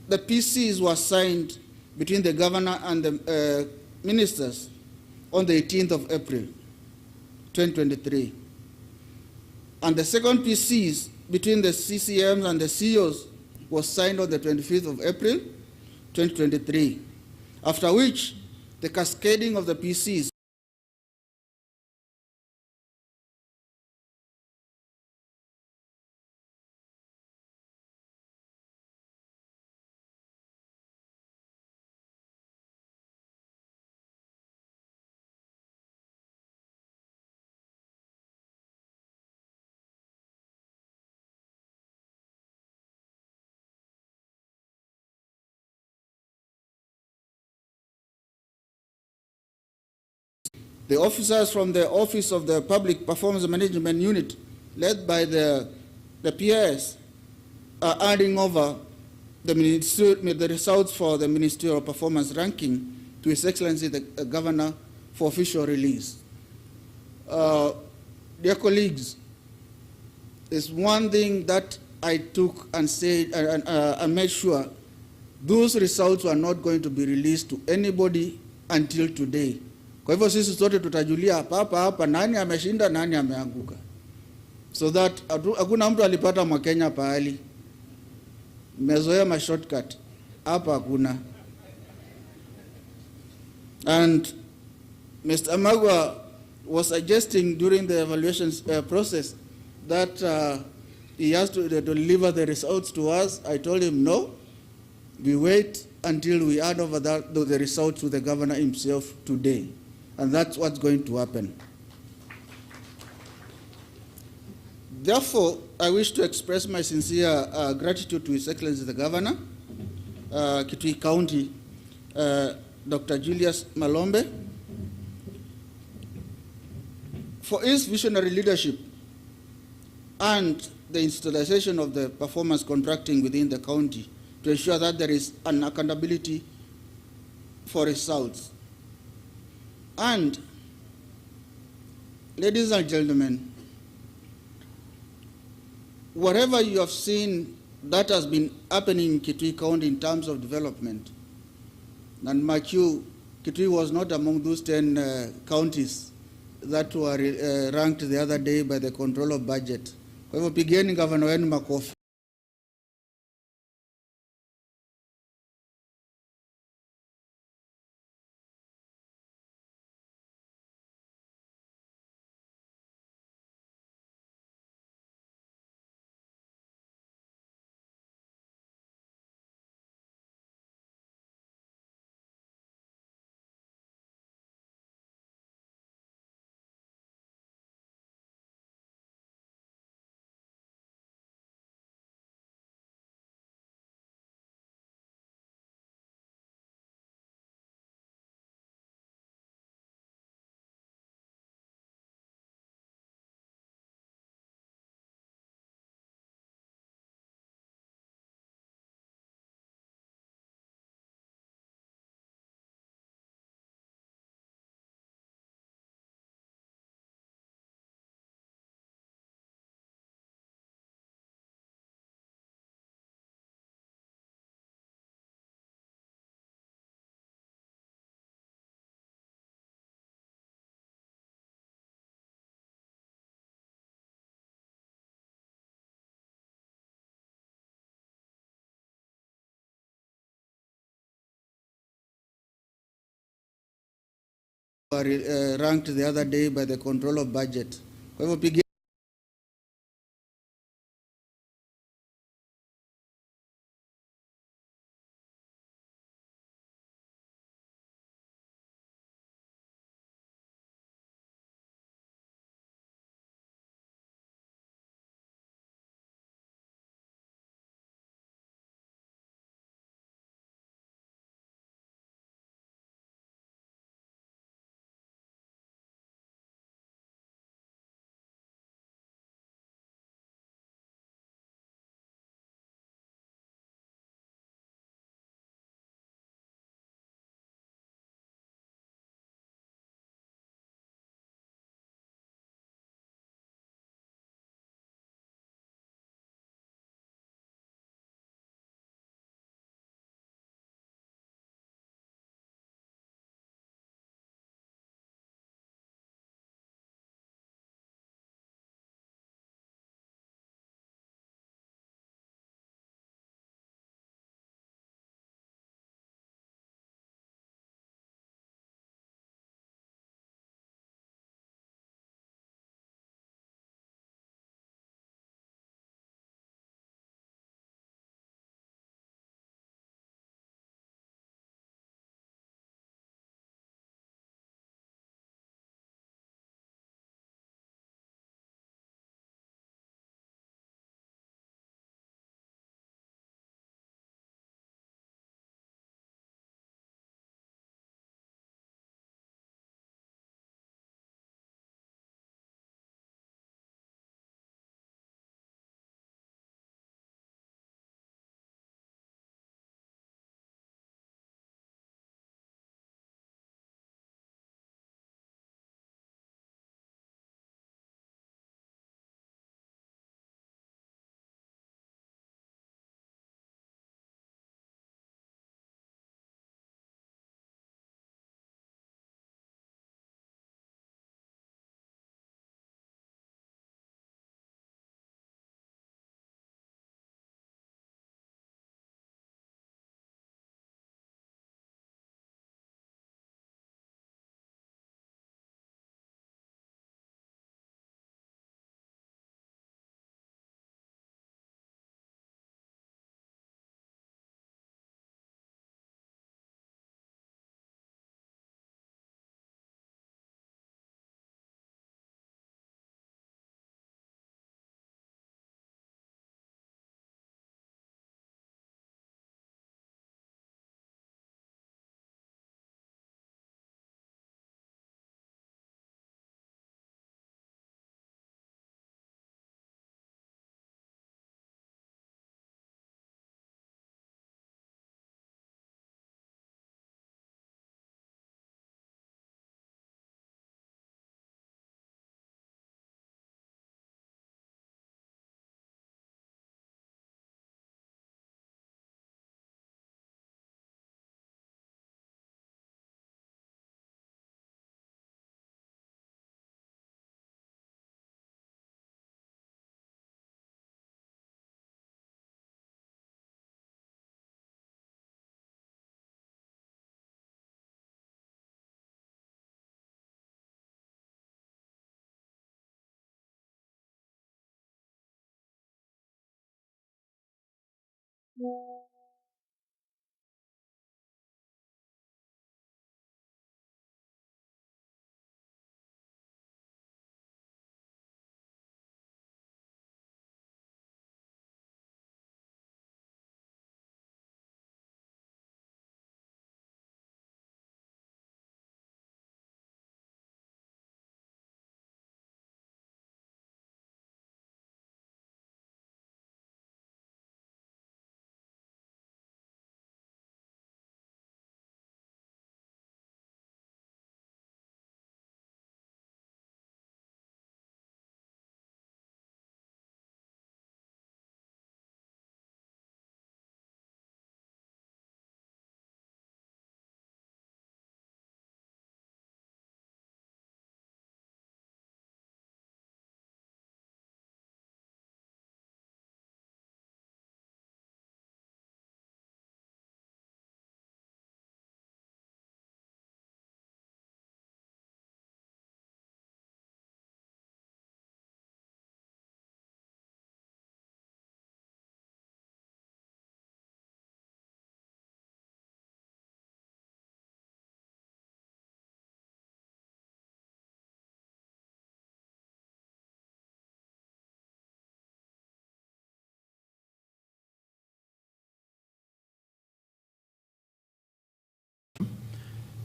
the PCs were signed between the governor and the ministers on the 18th of April 2023. And the second PCs between the CCMs and the CEOs was signed on the 25th of April 2023, after which the cascading of the PCs the officers from the Office of the Public Performance Management Unit, led by the PIS, are handing over the results for the Ministerial Performance Ranking to His Excellency the Governor for official release. Dear colleagues, there's one thing that I took and said and made sure those results were not going to be released to anybody until today. Kwa hivyo sisi sote tutajulia hapa nani ameshinda nani ameanguka, so that hakuna mtu alipata Mwakenya pahali. Mmezoea ma shortcut, hapa hakuna. And Mr. Amagwa was suggesting during the evaluation process that he has to deliver the results to us. I told him no, we wait until we hand over the results to the governor himself today. And that's what's going to happen. Therefore, I wish to express my sincere gratitude to His Excellency the Governor, Kitui County, Dr. Julius Malombe, for his visionary leadership and the institutionalization of the performance contracting within the county to ensure that there is an accountability for results. And, ladies and gentlemen, whatever you have seen that has been happening in Kitui County in terms of development, and mark you, Kitui was not among those 10 counties that were ranked the other day by the control of budget. Kwa hivyo pigeni gavana wenu makofi. ranked the other day by the control of budget. Kwa hivyo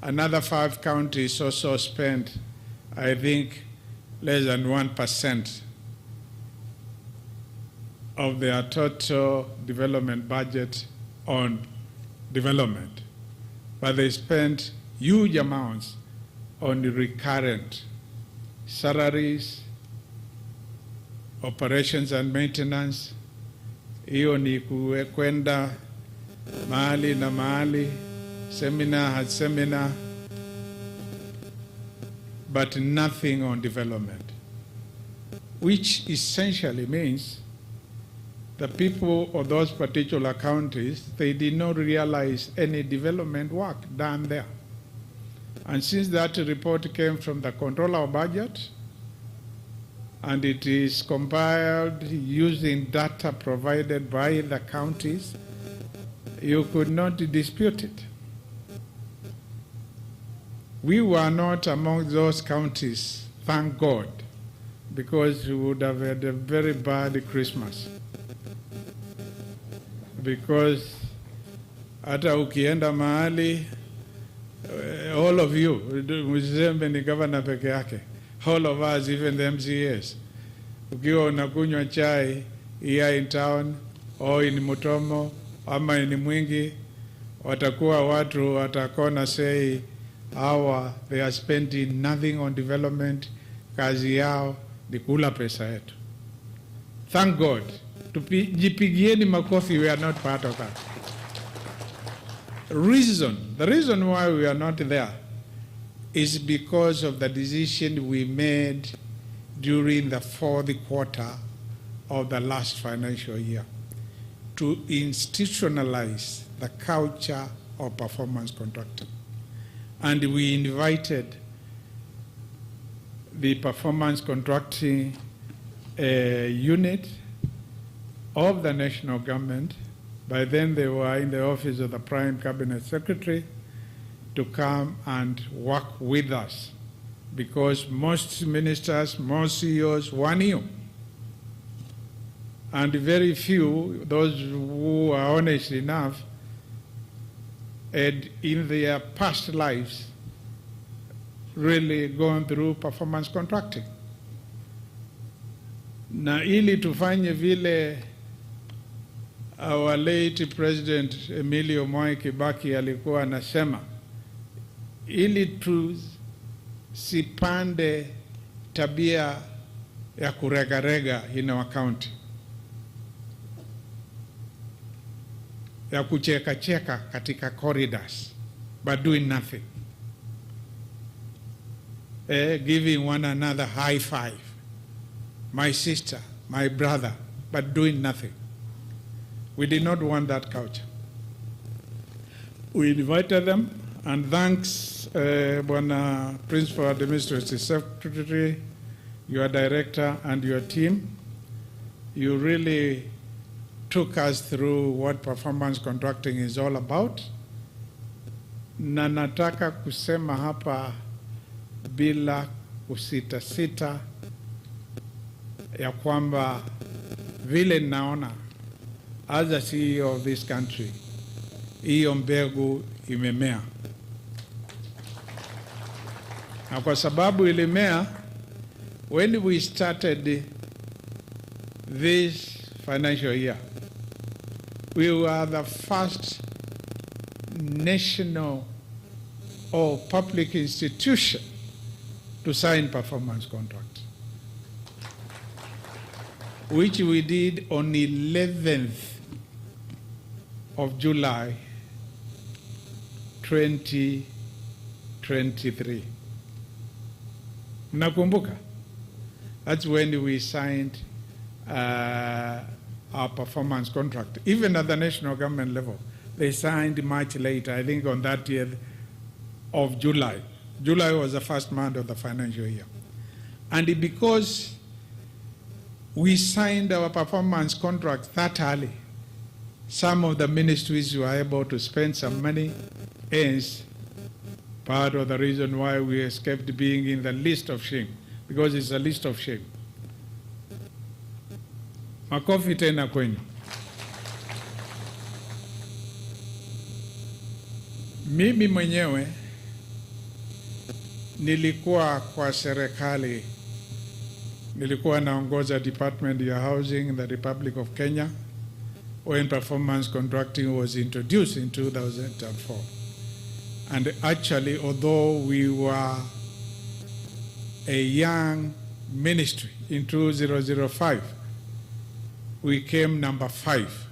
Another 5 counties also spent, I think, less than 1% of their total development budget on development. But they spent huge amounts on the recurrent salaries, operations and maintenance. Hiyo ni kwenda mahali na mahali, seminar, but nothing on development, which essentially means the people of those particular counties, they did not realize any development work done there. And since that report came from the Controller of Budget, and it is compiled using data provided by the counties, you could not dispute it. We were not among those counties, thank God, because we would have had a very bad Christmas. Because hata ukienda mahali, all of you, msiseme ni governor peke yake, all of us, even the MCAs, ukiwa unakunywa chai here in town, or in Mutomo, ama in Mwingi, watakuwa watu watakona say, they are spending nothing on development, kazi yao ni kula pesa yetu. Thank God. Jipigieni makofi, we are not part of that. The reason why we are not there is because of the decision we made during the 4th quarter of the last financial year to institutionalize the culture of performance contracting. And we invited the performance contracting unit of the national government. By then they were in the office of the Prime Cabinet Secretary to come and work with us, because most ministers, most CEOs were new. And very few, those who are honest enough, had in their past lives really gone through performance contracting. Na ili tufanye vile our late President Emilio Mwai Kibaki alikuwa anasema, ili tusipande tabia ya kuregarega in our county, ya kucheka katika corridors, but doing nothing. Giving one another high five, my sister, my brother, but doing nothing. We did not want that culture. We invited them, and thanks, Bwana Principal Administrative Secretary, your director, and your team, you really took us through what performance contracting is all about. Na nataka kusema hapa bila kusita ya kwamba vile naona as a CEO of this country, hiyo mbegu imemea. Na kwa sababu ilimea, when we started this financial year, we were the first national or public institution to sign performance contracts, which we did on 11th of July 2023. Nakumbuka? That's when we signed our performance contract. Even at the national government level, they signed much later, I think on that year of July. July was the first month of the financial year. And because we signed our performance contract that early, some of the ministries were able to spend some money, hence part of the reason why we escaped being in the list of shame, because it's a list of shame. Makofi tena kwenyu. Mimi mwenyewe nilikuwa kwa serikali, nilikuwa naongoza Department ya Housing in the Republic of Kenya when performance contracting was introduced in 2004. And actually, although we were a young ministry in 2005, we came number 5.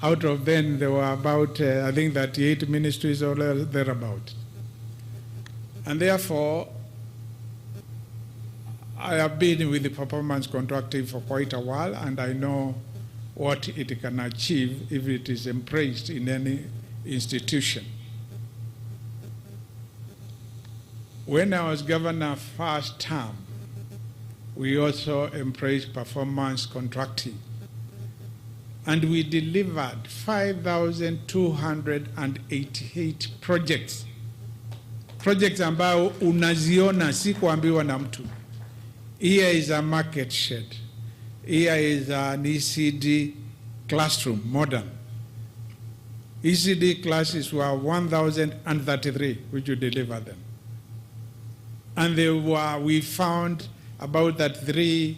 Out of them, there were about, I think, 38 ministries or thereabout. And therefore, I have been with the performance contracting for quite a while, and I know what it can achieve if it is embraced in any institution. When I was governor first term, we also embraced performance contracting. And we delivered 5,288 projects. Projects ambao unaziona si kuambiwa na mtu. Here is a market shed. Here is an ECD classroom, modern. ECD classes were 1,033, which we delivered them. And we found about 3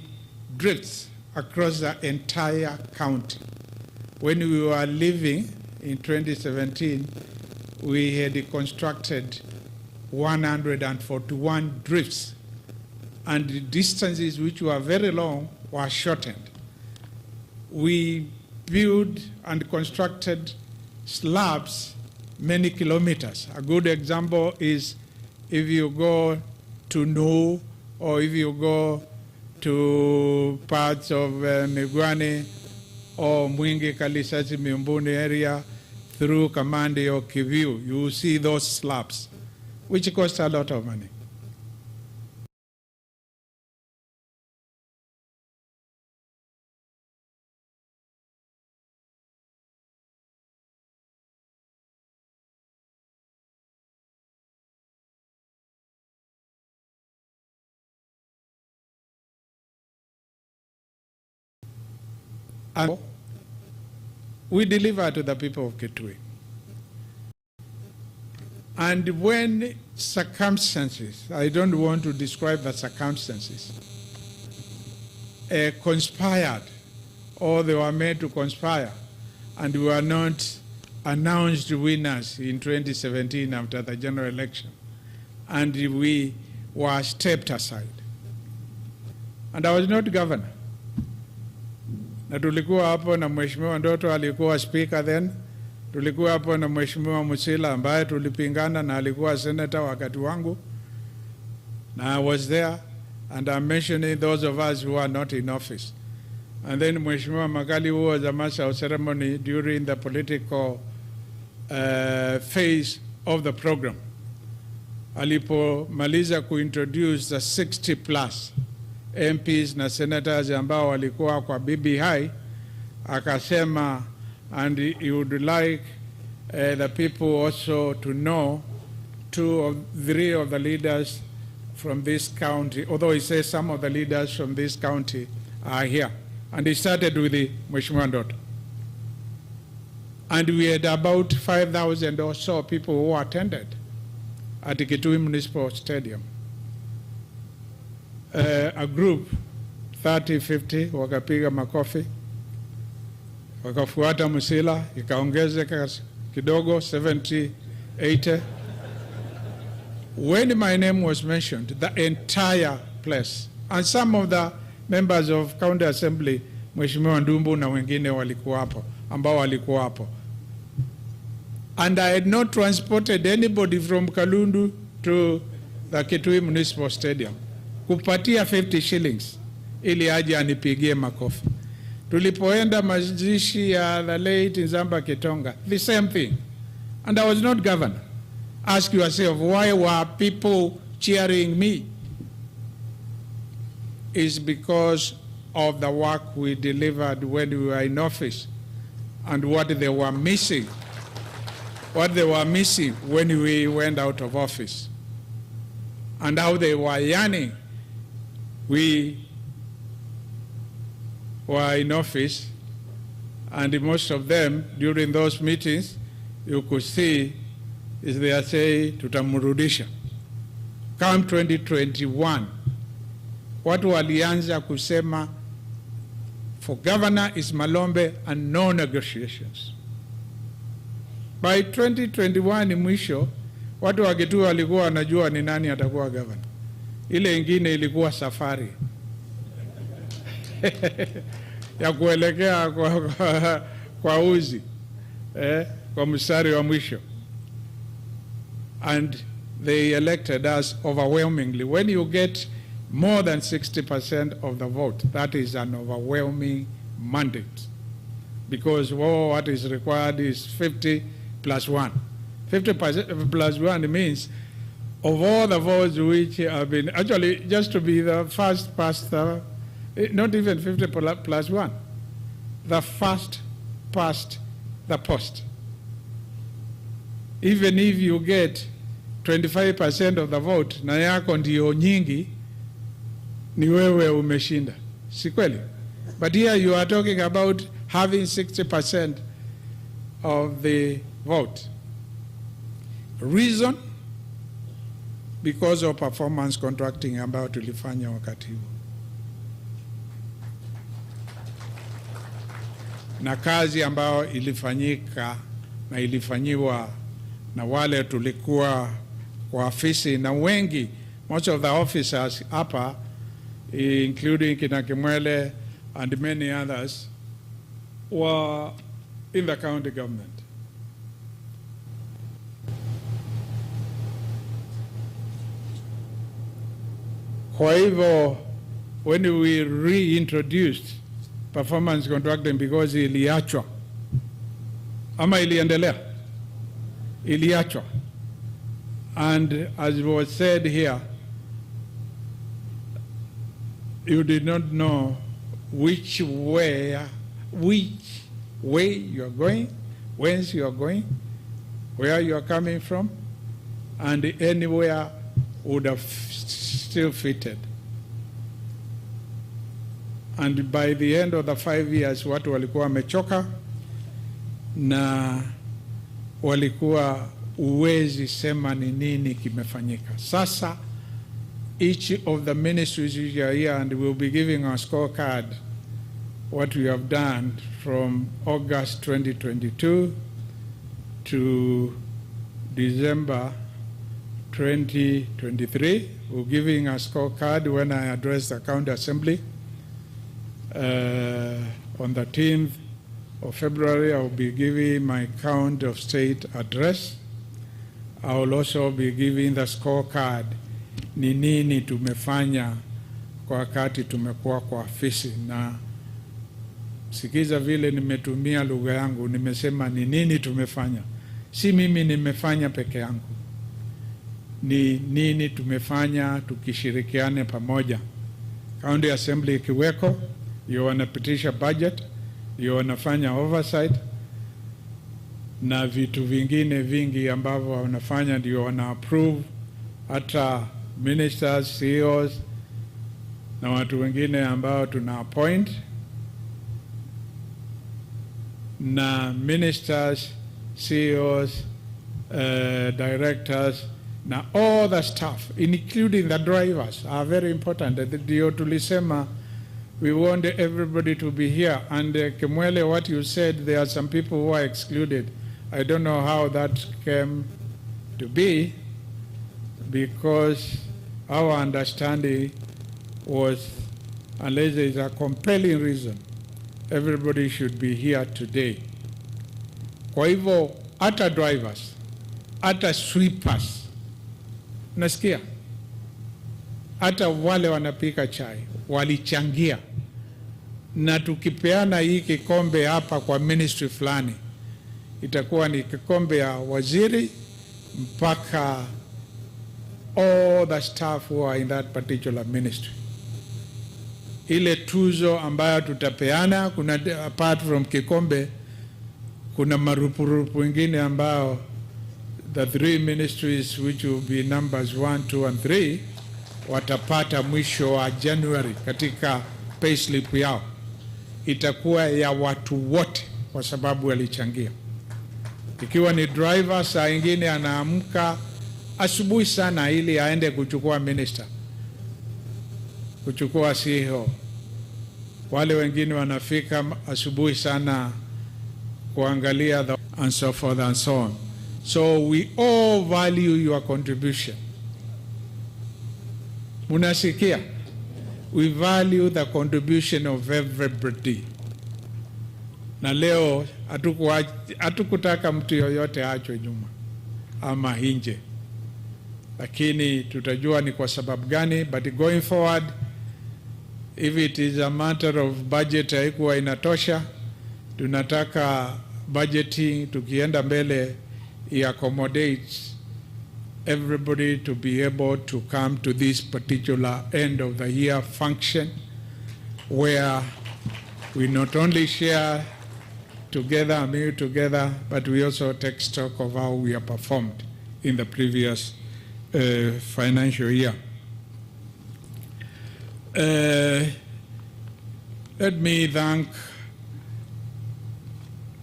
drifts across the entire county. When we were leaving in 2017, we had constructed 141 drifts, and the distances which were very long were shortened. We built and constructed slabs many kilometers. A good example is if you go to Nu, or if you go to parts of Migwani or Mwingi, Kalisasi, Miumbuni area through Kamandi or Kiviu, you will see those slabs, which cost a lot of money. And we deliver to the people of Kitui. And when circumstances, I don't want to describe the circumstances, conspired, or they were made to conspire, and we were not announced winners in 2017 after the general election, and we were stepped aside. And I was not governor. Na tulikuwa hapo na Mheshimiwa Ndoto alikuwa speaker then. Tulikuwa hapo na Mheshimiwa Musila ambaye tulipingana na alikuwa senator wakati wangu. Na I was there, and I'm mentioning those of us who are not in office. And then Mheshimiwa Magali, who was a master of ceremony during the political phase of the program, alipomaliza kuintroduce the 60 plus MPs na senators ambao walikuwa kwa BBI, akasema, and he would like the people also to know 2 or 3 of the leaders from this county, although he says some of the leaders from this county are here. And he started with the Mheshimiwa Ndoto. And we had about 5,000 or so people who attended at the Kitui Municipal Stadium. A group 30, 50 wakapiga makofi, wakafuata Musila, ikaongezeka kidogo 70, 80. When my name was mentioned, the entire place, and some of the members of County Assembly, Mheshimiwa Ndumbu na wengine walikuwa hapo, ambao walikuwa hapo. And I had not transported anybody from Kalundu to the Kitui Municipal Stadium kupatia 50 shillings ili aje anipigie makofi. Tulipoenda mazishi ya the late Nzamba Kitonga, the same thing. And I was not governor. Ask yourself, why were people cheering me? It's because of the work we delivered when we were in office and what they were missing. What they were missing when we went out of office. And how they were yearning. We were in office, and most of them, during those meetings, you could see, is they are saying, tutamurudisha. come 2021, watu walianza kusema for governor is Malombe and no negotiations. By 2021 mwisho, watu wa Kitui walikuwa wanajua ni nani atakuwa governor. Ile ingine ilikuwa safari ya kuelekea kwa uzi, kwa mstari wa mwisho. And they elected us overwhelmingly. When you get more than 60% of the vote, that is an overwhelming mandate. Because what is required is 50 plus 1. 50% plus 1 means of all the votes which have been, actually just to be the first past the, not even 50 plus 1, the first past the post. Even if you get 25% of the vote, na yako ndio nyingi, ni wewe umeshinda. Si kweli? But here you are talking about having 60% of the vote. Reason? Because of performance contracting ambayo tulifanya wakati huo. Na kazi ambayo ilifanyika na ilifanyiwa na wale tulikuwa kwa ofisi na wengi, most of the officers hapa, including kina Kimwele and many others, were in the county government. Kwa hivyo, when we reintroduced performance contracting, because iliachwa, ama iliendelea, iliachwa. And as was said here, you did not know which way you are going, whence you are going, where you are coming from, and anywhere would have still fitted. And by the end of the 5 years, watu walikuwa wamechoka na walikuwa uwezi sema ni nini kimefanyika. Sasa, each of the ministries which are here, and we'll be giving a scorecard what we have done from August 2022 to December 2023. We're giving a scorecard when I address the county assembly. On the 10th of February, I'll be giving my count of state address. I will also be giving the scorecard, ni nini tumefanya kwa wakati tumekuwa kwa ofisi. Na sikiza vile nimetumia lugha yangu, nimesema ni nini tumefanya. Si mimi nimefanya peke yangu, ni nini tumefanya tukishirikiane pamoja. County Assembly ikiweko, ndio wanapitisha budget, ndio wanafanya oversight, na vitu vingine vingi ambavyo wanafanya ndio wana approve, hata ministers, CEOs na watu wengine ambao tuna appoint, na ministers, CEOs, directors, na all the staff, including the drivers, are very important. Ndio tulisema we want everybody to be here. And Kimwele, what you said, there are some people who are excluded. I don't know how that came to be, because our understanding was, unless there is a compelling reason, everybody should be here today. Kwa hivyo, hata drivers, hata sweepers, nasikia, hata wale wanapika chai, walichangia. Na tukipeana hii kikombe hapa kwa ministry fulani, itakuwa ni kikombe ya waziri mpaka all the staff who are in that particular ministry. Ile tuzo ambayo tutapeana, kuna apart from kikombe, kuna marupurupu wengine ambao the 3 ministries which will be numbers 1, 2 and 3 watapata mwisho wa January katika payslip yao. Itakuwa ya watu wote kwa sababu walichangia. Ikiwa ni driver, saa ingine anaamka asubuhi sana ili aende kuchukua minister, kuchukua CEO. Wale wengine wanafika asubuhi sana kuangalia and so forth and so on. So we all value your contribution. Munasikia? We value the contribution of everybody. Na leo hatukutaka mtu yoyote achwe nyuma ama nje, lakini tutajua ni kwa sababu gani. But going forward, if it is a matter of budget haikuwa inatosha, tunataka budgeting tukienda mbele accommodate everybody to be able to come to this particular end of the year function where we not only share together, a meal together, but we also take stock of how we have performed in the previous financial year. Let me thank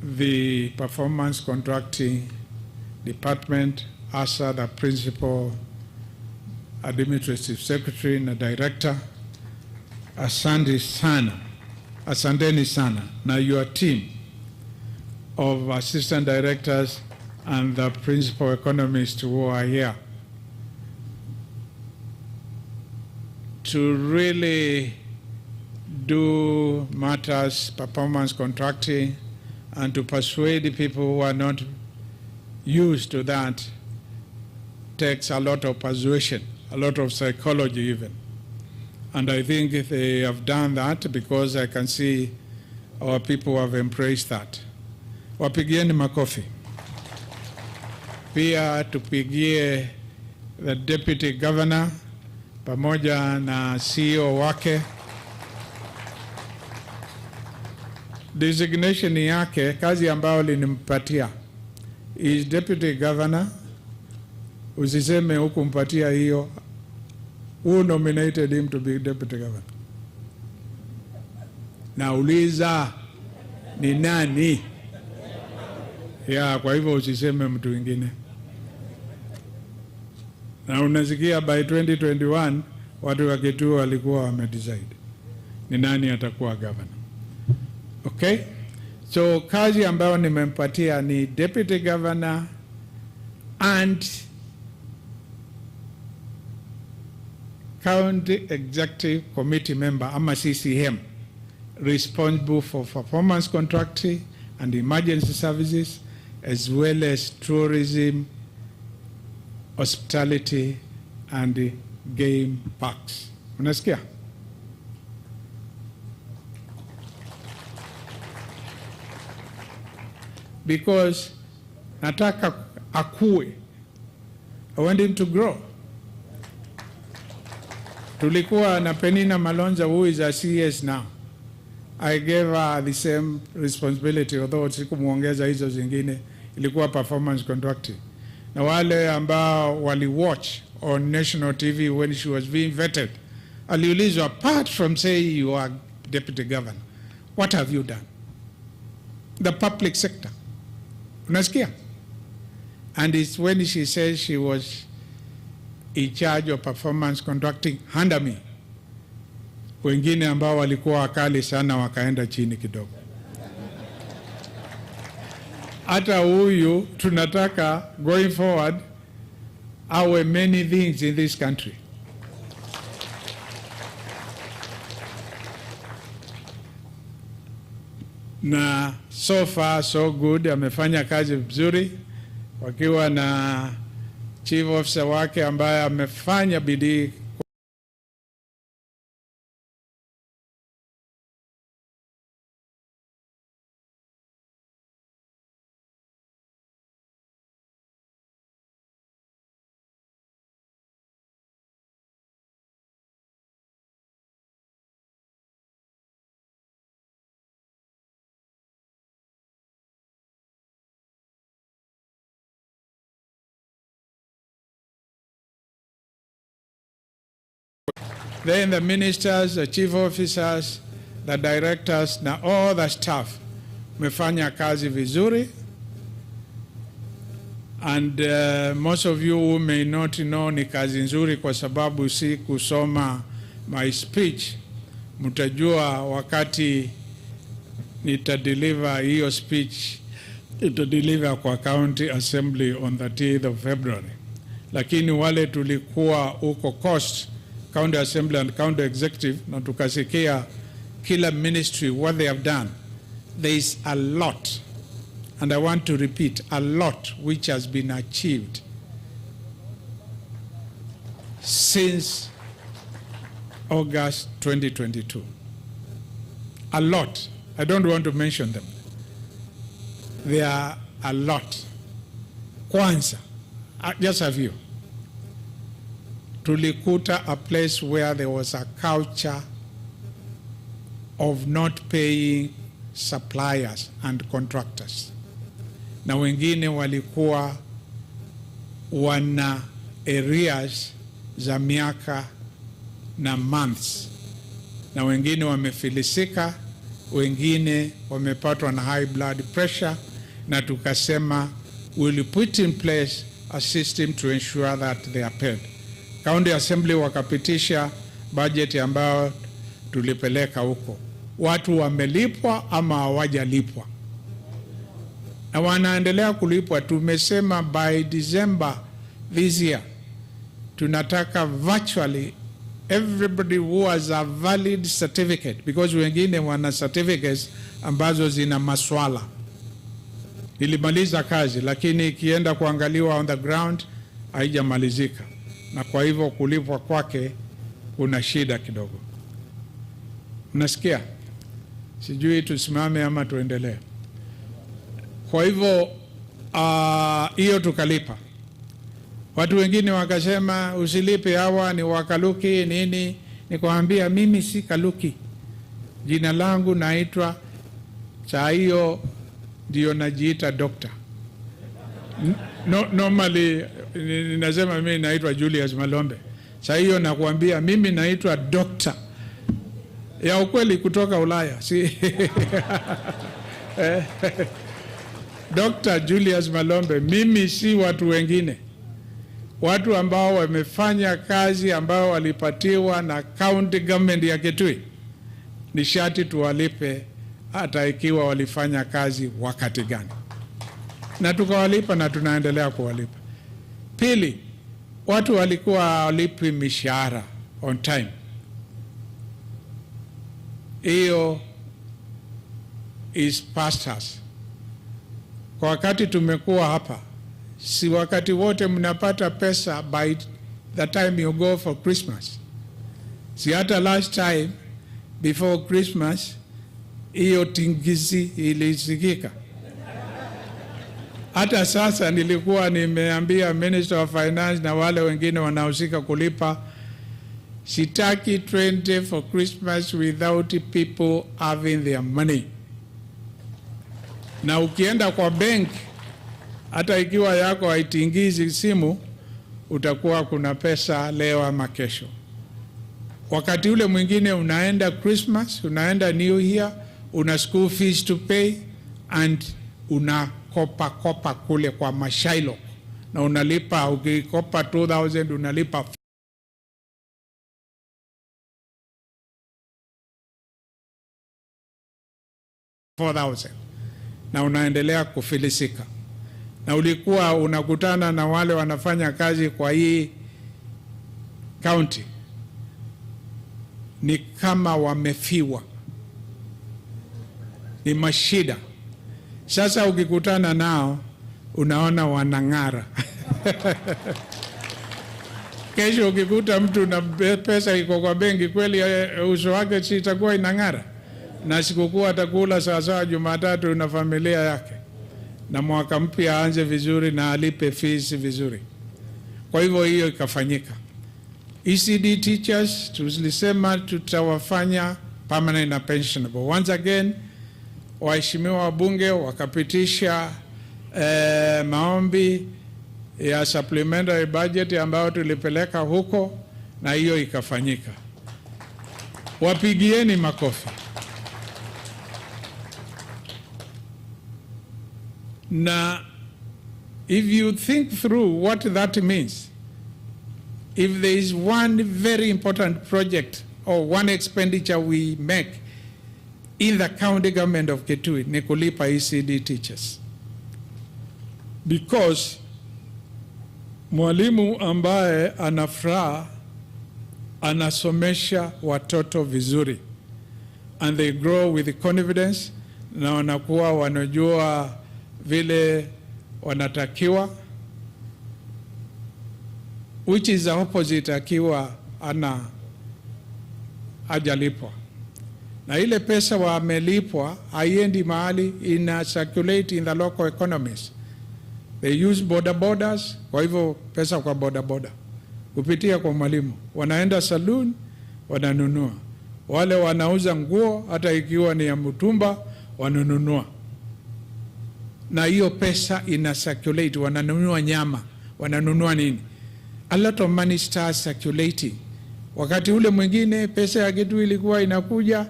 the performance contracting department, ASA, the principal administrative secretary and the director. Asante sana, asanteni sana, na your team of assistant directors and the principal economists who are here to really do matters, performance contracting, and to persuade the people who are not used to that takes a lot of persuasion, a lot of psychology even. And I think they have done that because I can see our people have embraced that. Wapigieni makofi. Pia tupigie the deputy governor pamoja na CEO wake. Designation yake, kazi ambayo linimpatia is deputy governor. Usiseme huku mpatia hiyo, who nominated him to be deputy governor? Nauliza ni nani? Ya, kwa hivyo usiseme mtu mwingine. Na unasikia by 2021 watu wa Kitui walikuwa wamedecide ni nani atakuwa governor. Okay? So kazi ambayo nimempatia ni deputy governor and county executive committee member ama CCM responsible for performance contracting and emergency services as well as tourism, hospitality and game parks. Unasikia? Because nataka akue. I want him to grow. Tulikuwa na Penina Malonza, who is a CS now. I gave her the same responsibility, although sikumuongeza hizo zingine, ilikuwa performance contracting. Na wale ambao wali watch on national TV when she was being vetted, aliulizwa, apart from saying you are deputy governor, what have you done? The public sector. Unasikia? And it's when she says she was in charge of performance contracting under me, wengine ambao walikuwa wakali sana wakaenda chini kidogo. Hata huyu tunataka going forward awe many things in this country. Na so far so good, amefanya kazi vizuri wakiwa na chief officer wake ambaye amefanya bidii. Then the ministers, the chief officers, the directors, na all the staff mefanya kazi vizuri. And most of you who may not know, ni kazi nzuri kwa sababu si kusoma my speech. Mtajua wakati nitadeliver hiyo speech, itadeliver kwa County Assembly on 30th of February. Lakini wale tulikuwa huko Coast, County Assembly and County Executive, na tukasikia kila ministry what they have done. There is a lot, and I want to repeat, a lot which has been achieved since August 2022. A lot. I don't want to mention them. There are a lot. Kwanza, just a few. Tulikuta a place where there was a culture of not paying suppliers and contractors. Na wengine walikuwa wana arrears za miaka na months. Na wengine wamefilisika, wengine wamepatwa na high blood pressure, na tukasema we'll put in place a system to ensure that they are paid. County Assembly wakapitisha budget ambayo tulipeleka huko. Watu wamelipwa ama hawajalipwa, na wanaendelea kulipwa. Tumesema by December this year tunataka virtually everybody who has a valid certificate, because wengine wana certificates ambazo zina maswala. Nilimaliza kazi lakini ikienda kuangaliwa on the ground haijamalizika, na kwa hivyo kulipwa kwake kuna shida kidogo. Unasikia? Sijui tusimame ama tuendelee. Kwa hivyo hiyo tukalipa. Watu wengine wakasema usilipe, hawa ni wakaluki nini. Nikwambia mimi si kaluki. Jina langu naitwa, saa hiyo ndio najiita doctor. Normally ninasema mimi naitwa Julius Malombe. Saa hiyo nakuambia mimi naitwa doctor. Ya ukweli kutoka Ulaya. Si Dr. Julius Malombe. Mimi si watu wengine. Watu ambao wamefanya kazi ambao walipatiwa na county government ya Kitui, ni sharti tuwalipe hata ikiwa walifanya kazi wakati gani. Na tukawalipa na tunaendelea kuwalipa. Pili, watu walikuwa walipi mishahara on time. Hiyo is past us. Kwa wakati tumekuwa hapa, si wakati wote mnapata pesa by the time you go for Christmas. Si hata last time before Christmas hiyo tingizi ilisikika. Hata sasa nilikuwa nimeambia Minister of Finance na wale wengine wanaohusika kulipa, sitaki 20 for Christmas without people having their money. Na ukienda kwa bank, hata ikiwa yako haitingizi simu, utakuwa kuna pesa leo ama kesho. Wakati ule mwingine unaenda Christmas, unaenda New Year, una school fees to pay, and unakopa kule kwa mashailo, na unalipa, ukikopa 2,000 unalipa 4,000, na unaendelea kufilisika. Na ulikuwa unakutana na wale wanafanya kazi kwa hii county, ni kama wamefiwa, ni mashida. Sasa ukikutana nao unaona wanang'ara. Kesho ukikuta mtu na pesa iko kwa benki, kweli uso wake si itakuwa inang'ara? Na sikukuu atakula sawasawa Jumatatu na familia yake, na mwaka mpya aanze vizuri na alipe fees vizuri. Kwa hivyo hiyo ikafanyika. ECD teachers tulisema tutawafanya permanent na pensionable. Once again, waheshimiwa wabunge wakapitisha maombi ya supplementary budget ambayo tulipeleka huko, na hiyo ikafanyika. Wapigieni makofi. Na if you think through what that means, if there is one very important project or one expenditure we make in the county government of Kitui, ni kulipa ECD teachers. Because mwalimu ambaye anafuraha anasomesha watoto vizuri, and they grow with confidence, na wanakuwa wanajua vile wanatakiwa, which is the opposite akiwa hajalipwa. Na ile pesa wamelipwa haiendi mahali, ina circulate in the local economies. They use border borders, kwa hivyo pesa kwa border border kupitia kwa mwalimu, wanaenda saloon wananunua, wale wanauza nguo hata ikiwa ni ya mtumba wananunua, na hiyo pesa ina circulate, wananunua nyama, wananunua nini, a lot of money starts circulating. Wakati ule mwingine pesa ya kitu ilikuwa inakuja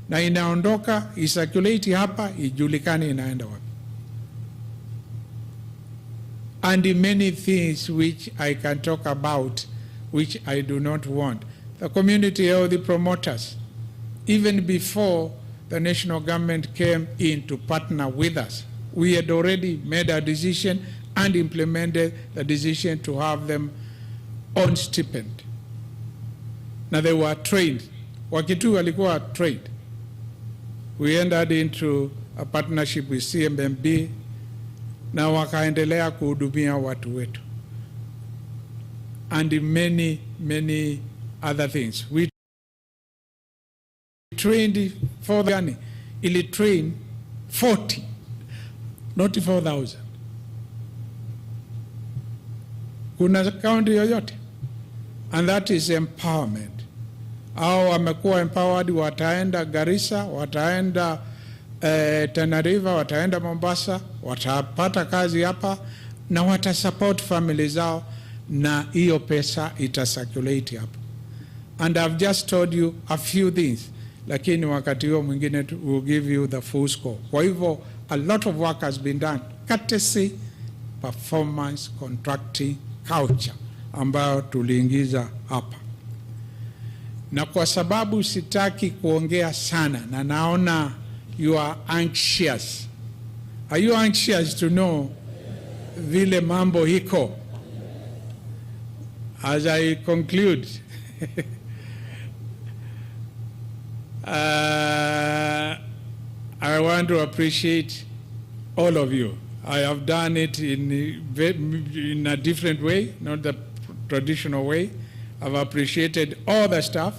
na inaondoka, isirculate hapa, ijulikane inaenda wapi. And many things which I can talk about, which I do not want. The community health, the promoters, even before the national government came in to partner with us, we had already made a decision and implemented the decision to have them on stipend. Now they were trained. Wakitu walikuwa trained. We entered into a partnership with CMMB, na wakaendelea kuhudumia watu wetu. And many other things. We trained for the journey. Ili train 40, not 4,000. Kuna county yoyote? And that is empowerment. Hao wamekuwa empowered, wataenda Garissa, wataenda Tana River, wataenda Mombasa, watapata kazi hapa na watasupport family zao, na hiyo pesa itacirculate hapa. And I've just told you a few things, lakini wakati huo mwingine will give you the full score. Kwa hivyo a lot of work has been done, courtesy performance contracting culture ambayo tuliingiza hapa. Na kwa sababu sitaki kuongea sana na naona you are anxious. Are you anxious to know vile mambo hiko? As I conclude, I want to appreciate all of you. I have done it in a different way, not the traditional way. I've appreciated all the staff.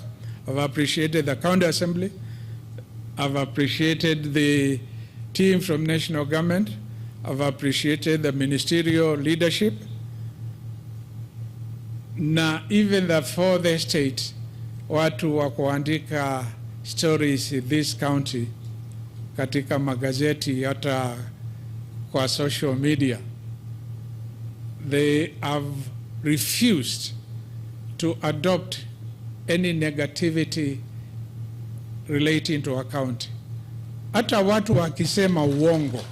I've appreciated the county assembly. I've appreciated the team from national government. I've appreciated the ministerial leadership. Na even the fourth estate, watu wa kuandika stories in this county, katika magazeti hata kwa social media, they have refused to adopt any negativity relating to our county. Hata watu wakisema uongo,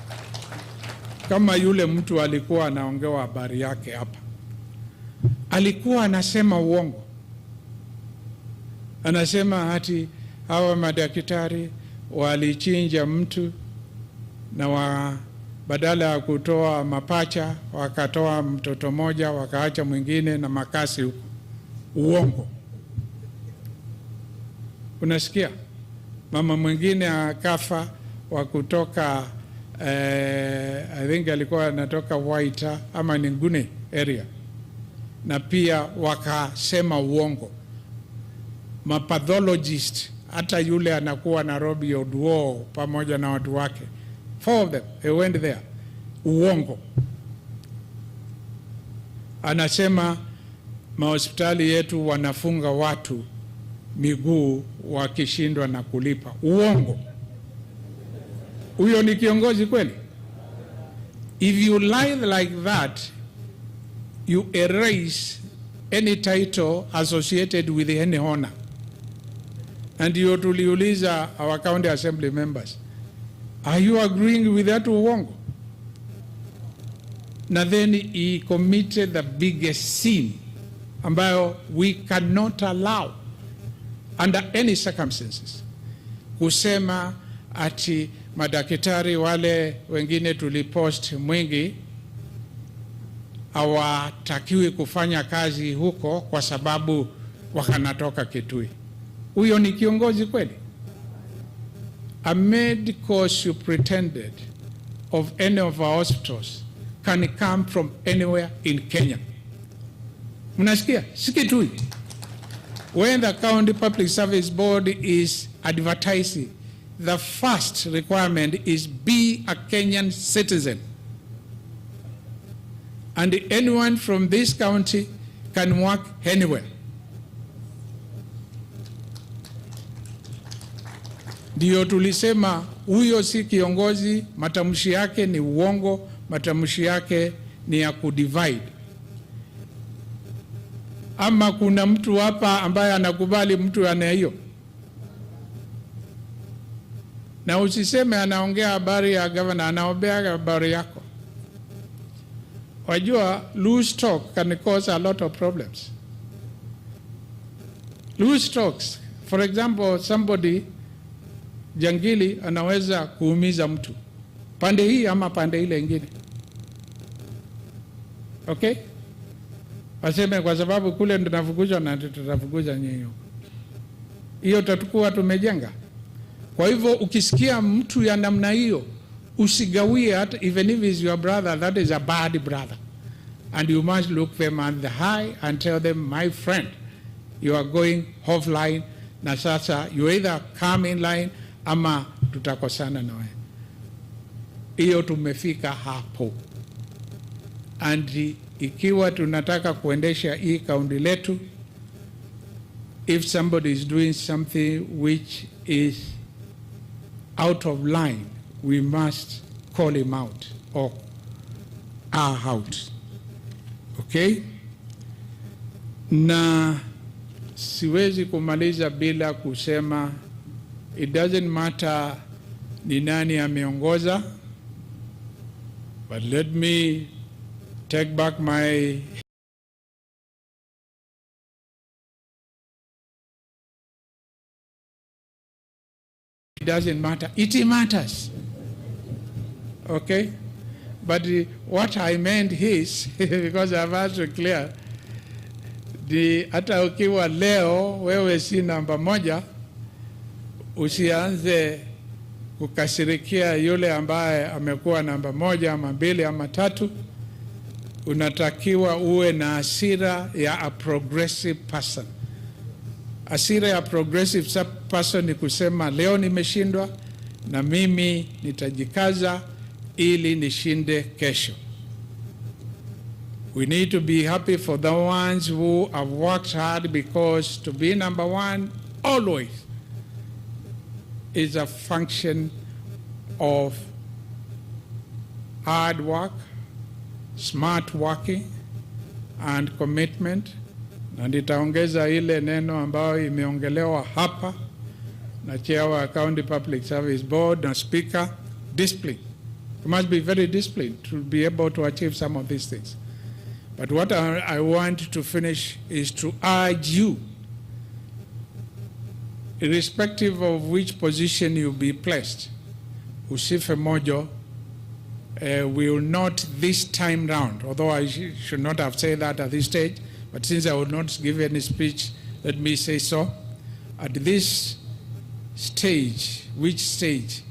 kama yule mtu alikuwa anaongewa habari yake hapa, alikuwa anasema uongo, anasema ati hawa madaktari walichinja mtu na badala ya kutoa mapacha wakatoa mtoto moja wakaacha mwingine na makasi huko. Uongo. Unasikia? Mama mwingine akafa wa kutoka I think alikuwa anatoka Waita ama Ningune area, na pia wakasema uongo. Mapathologist, hata yule anakuwa Nairobi Oduo pamoja na watu wake, 4 of them, they went there. Uongo. Anasema mahospitali yetu wanafunga watu miguu wakishindwa na kulipa. Uongo. Huyo ni kiongozi kweli? If you lie like that, you erase any title associated with any honor. And you tuliuliza our county assembly members, are you agreeing with that uongo? na then he committed the biggest sin ambayo we cannot allow under any circumstances, kusema ati madaktari wale wengine tulipost mwingi hawatakiwi kufanya kazi huko kwa sababu wakanatoka Kitui. Huyo ni kiongozi kweli? A medical superintendent of any of our hospitals can come from anywhere in Kenya. Mnasikia? Si Kitui. When the County Public Service Board is advertising, the first requirement is be a Kenyan citizen. And anyone from this county can work anywhere. Ndio tulisema huyo si kiongozi, matamshi yake ni uongo, matamshi yake ni ya kudivide. Ama kuna mtu hapa ambaye anakubali mtu ana hiyo? Na usiseme anaongea habari ya governor, anaongea habari yako. Wajua, loose talk can cause a lot of problems. Loose talks, for example, somebody jangili anaweza kuumiza mtu pande hii ama pande ile ingine. Okay? Waseme kwa sababu kule ndo nafukuzwa na tutafukuza nyinyi. Hiyo tutakuwa tumejenga. Kwa hivyo ukisikia mtu ya namna hiyo, usigawie hata, even if is your brother, that is a bad brother. And you must look them at the eye and tell them, my friend, you are going offline, na sasa you either come in line ama tutakosana na wewe. Hiyo tumefika hapo. And ikiwa tunataka kuendesha hii kaunti letu, if somebody is doing something which is out of line, we must call him out or are out. Okay? Na siwezi kumaliza bila kusema it doesn't matter ni nani ameongoza, but let me take back my it doesn't matter. It matters. Okay? But what I meant is, because I've asked to clear, hata ukiwa leo wewe si namba moja, usianze kukasirikia yule ambaye amekuwa namba moja ama mbili ama tatu. Unatakiwa uwe na hasira ya a progressive person. Hasira ya progressive person ni kusema leo nimeshindwa na mimi nitajikaza ili nishinde kesho. We need to be happy for the ones who have worked hard, because to be number one always is a function of hard work, smart working and commitment. Na nitaongeza ile neno ambayo imeongelewa hapa na chair wa County Public Service Board na speaker, discipline. You must be very disciplined to be able to achieve some of these things. But what I want to finish is to urge you, irrespective of which position you be placed, usife mojo, will not this time round, although I should not have said that at this stage, but since I will not give any speech, let me say so. At this stage, which stage?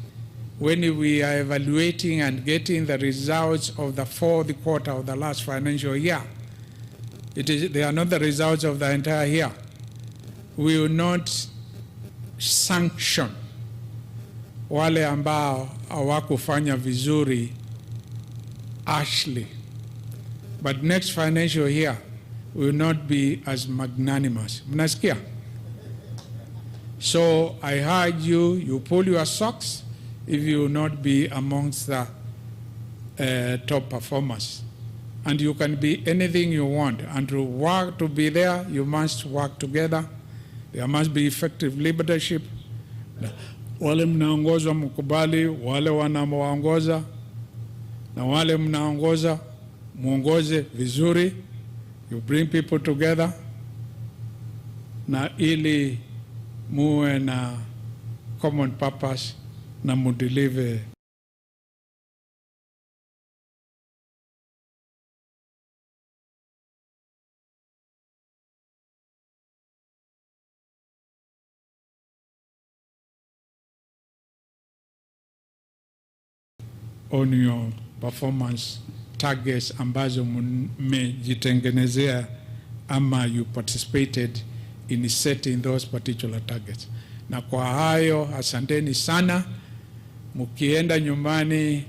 When we are evaluating and getting the results of the fourth quarter of the last financial year, they are not the results of the entire year. We will not sanction wale ambao hawakufanya vizuri harshly. But next financial year will not be as magnanimous. Mnasikia? So I urge you, you pull your socks if you will not be amongst the top performers. And you can be anything you want. And to work to be there, you must work together. There must be effective leadership. Wale mnaongozwa mkubali, wale wanaoongoza, na wale mnaongoza muongoze vizuri, you bring people together, na ili muwe na common purpose na mudeliver on your performance targets ambazo mmejitengenezea ama you participated in setting those particular targets. Na kwa hayo asanteni sana, mukienda nyumbani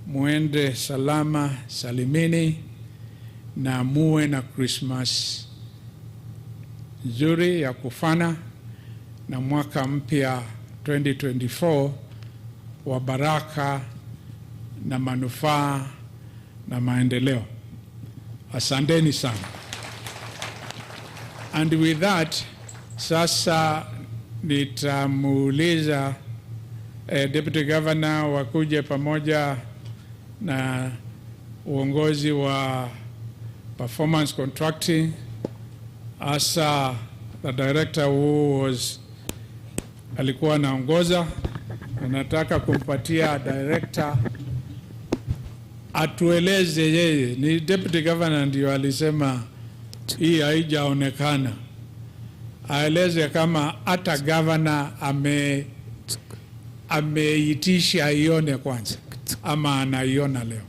muende salama salimini na muwe na Christmas nzuri ya kufana na mwaka mpya 2024 wa baraka na manufaa na maendeleo. Asanteni sana. And with that, sasa nitamuuliza Deputy Governor wakuje pamoja na uongozi wa performance contracting, asa the director who was alikuwa anaongoza. Nataka kumpatia director atueleze yeye, ni Deputy Governor ndio alisema hii haijaonekana. Aeleze kama hata governor ameitisha ione kwanza ama anaiona leo.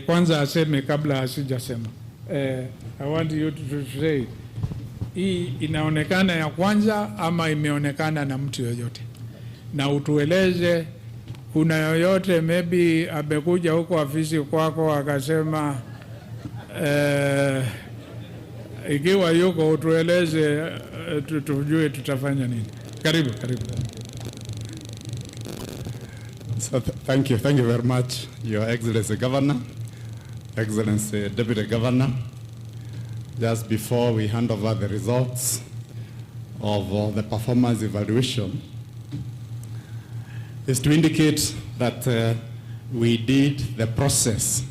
Kwanza aseme kabla asijasema. I want you to say hii inaonekana ya kwanza ama imeonekana na mtu yoyote, na utueleze kuna yoyote maybe amekuja huko afisi kwako akasema ikiwa yuko utueleze tujue tutafanya nini. Karibu. So thank you very much, Your Excellency Governor, Excellency Deputy Governor. Just before we hand over the results of the performance evaluation, is to indicate that we did the process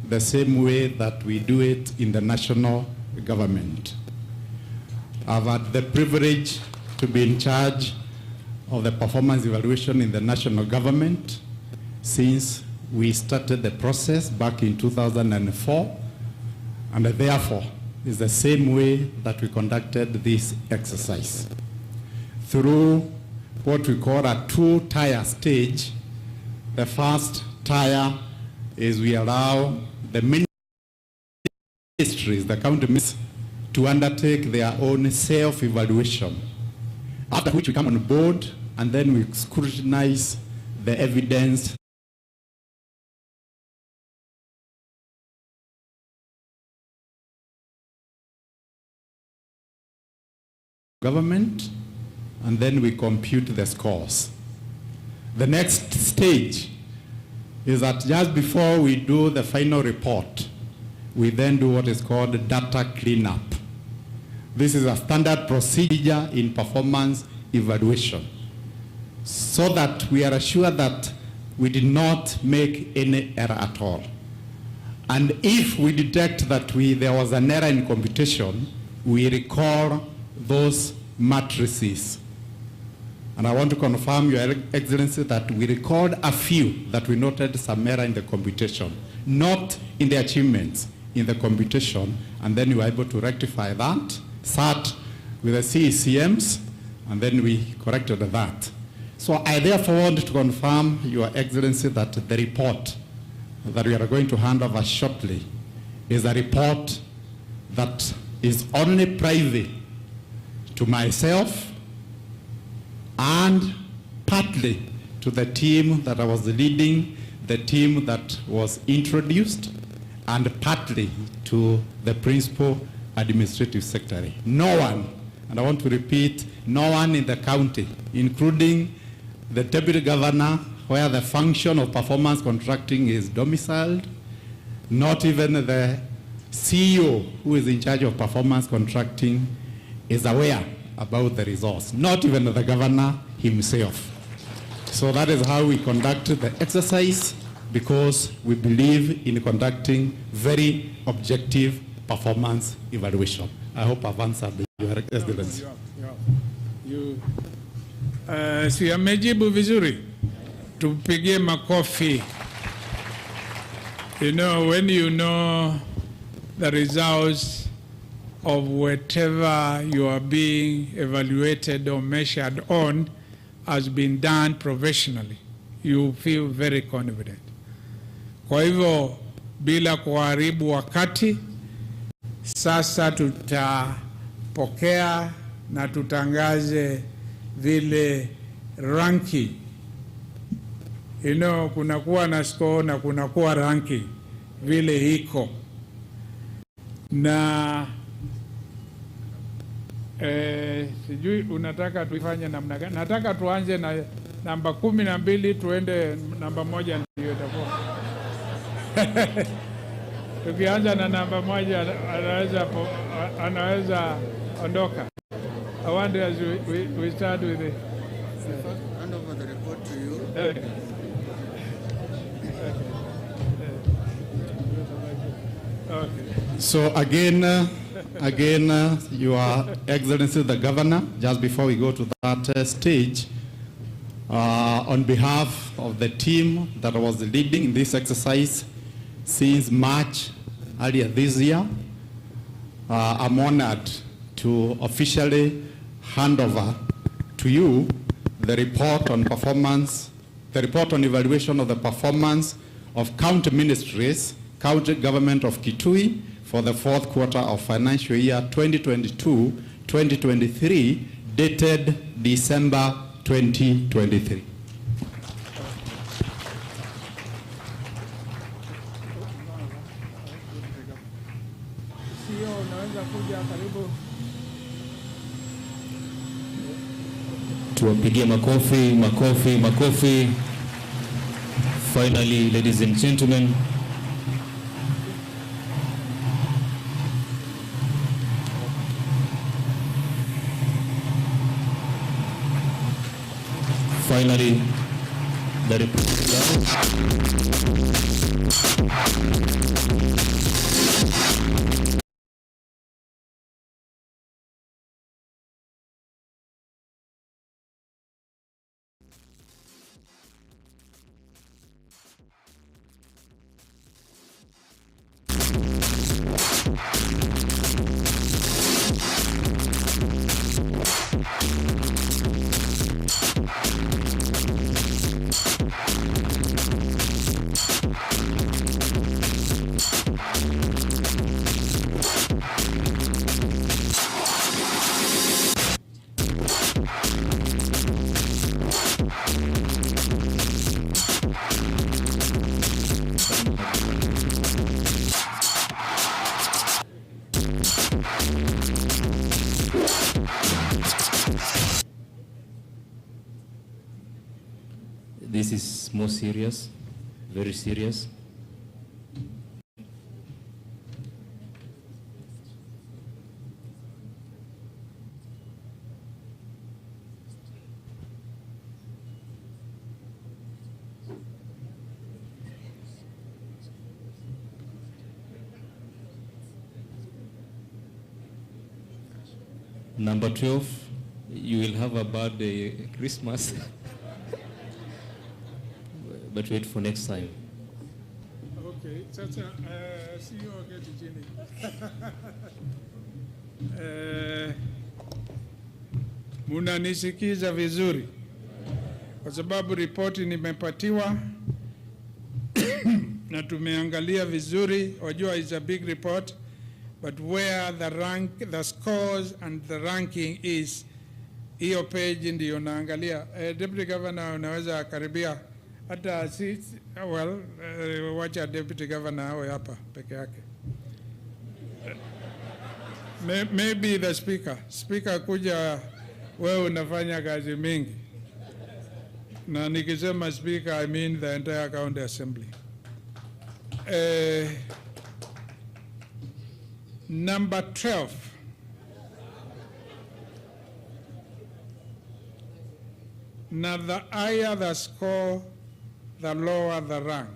the same way that we do it in the national government. I've had the privilege to be in charge of the performance evaluation in the national government since we started the process back in 2004, and therefore is the same way that we conducted this exercise. Through what we call a two-tier stage. The first tier is we allow the ministries, the county ministries, to undertake their own self-evaluation, after which we come on board and then we scrutinize the evidence government, and then we compute the scores. The next stage is that just before we do the final report, we then do what is called data cleanup. This is a standard procedure in performance evaluation, so that we are assured that we did not make any error at all. And if we detect that there was an error in computation, we recall those matrices. And I want to confirm, Your Excellency, that we record a few that we noted some error in the computation, not in the achievements, in the computation, and then we were able to rectify that, sat with the CECMs, and then we corrected that. So I therefore want to confirm, Your Excellency, that the report that we are going to hand over shortly is a report that is only private to myself and partly to the team that I was leading, the team that was introduced, and partly to the principal administrative secretary. No one, and I want to repeat, no one in the county, including the deputy governor, where the function of performance contracting is domiciled, not even the CEO who is in charge of performance contracting is aware about the results, not even the governor himself. So that is how we conducted the exercise, because we believe in conducting very objective performance evaluation. I hope I've answered Your Excellency. Si amejibu vizuri, tupigie makofi. You know, when you know the results of whatever you are being evaluated or measured on has been done professionally, you feel very confident. Kwa hivyo, bila kuharibu wakati, sasa tutapokea na tutangaze vile ranking. You know, kunakuwa na score na kunakuwa ranking vile iko. Na sijui unataka tuifanye namna gani? Nataka tuanze na namba 12 tuende namba 1 ndio itakuwa. Tukianza na namba 1 anaweza ondoka. I wonder as we start with it. Hand over the report to you. Okay. So again, Your Excellency the Governor, just before we go to that stage, on behalf of the team that was leading in this exercise since March earlier this year, I'm honored to officially hand over to you the report on performance, the report on evaluation of the performance of county ministries, county government of Kitui for the fourth quarter of financial year 2022-2023, dated December 2023. Tuwapigie makofi, makofi, makofi. Finally, ladies and gentlemen, finally, the This is more serious, very serious. Number 12, you will have a bad Christmas. But wait for next time. Okay, sasa see you again chini. Munanisikiza vizuri kwa sababu ripoti nimepatiwa na tumeangalia vizuri. Wajua is a big report, but where the scores and the ranking is, hiyo page ndio naangalia. Deputy Governor, unaweza karibia hata wacha Deputy Governor awe hapa peke yake. Maybe the speaker kuja, wewe unafanya kazi mingi. Na nikisema speaker, I mean the entire county assembly. Number 12. Now the higher the score, the lower the rank.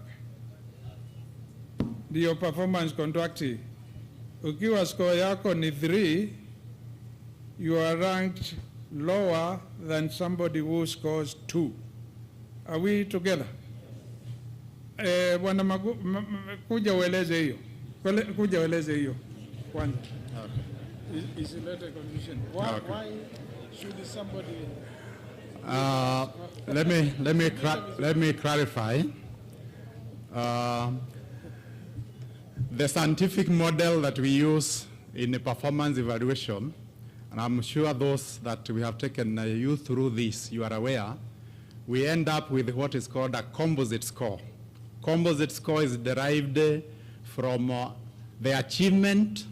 ndiyo performance contractee. Ukiwa score yako ni 3, you are ranked lower than somebody who scores 2. Are we together? Bwana kuja ueleze hiyo. Kuja ueleze hiyo kwanza. Okay. Is it a condition? Why should somebody let me clarify. The scientific model that we use in a performance evaluation, and I'm sure those that we have taken you through this, you are aware, we end up with what is called a composite score. Composite score is derived from the achievement,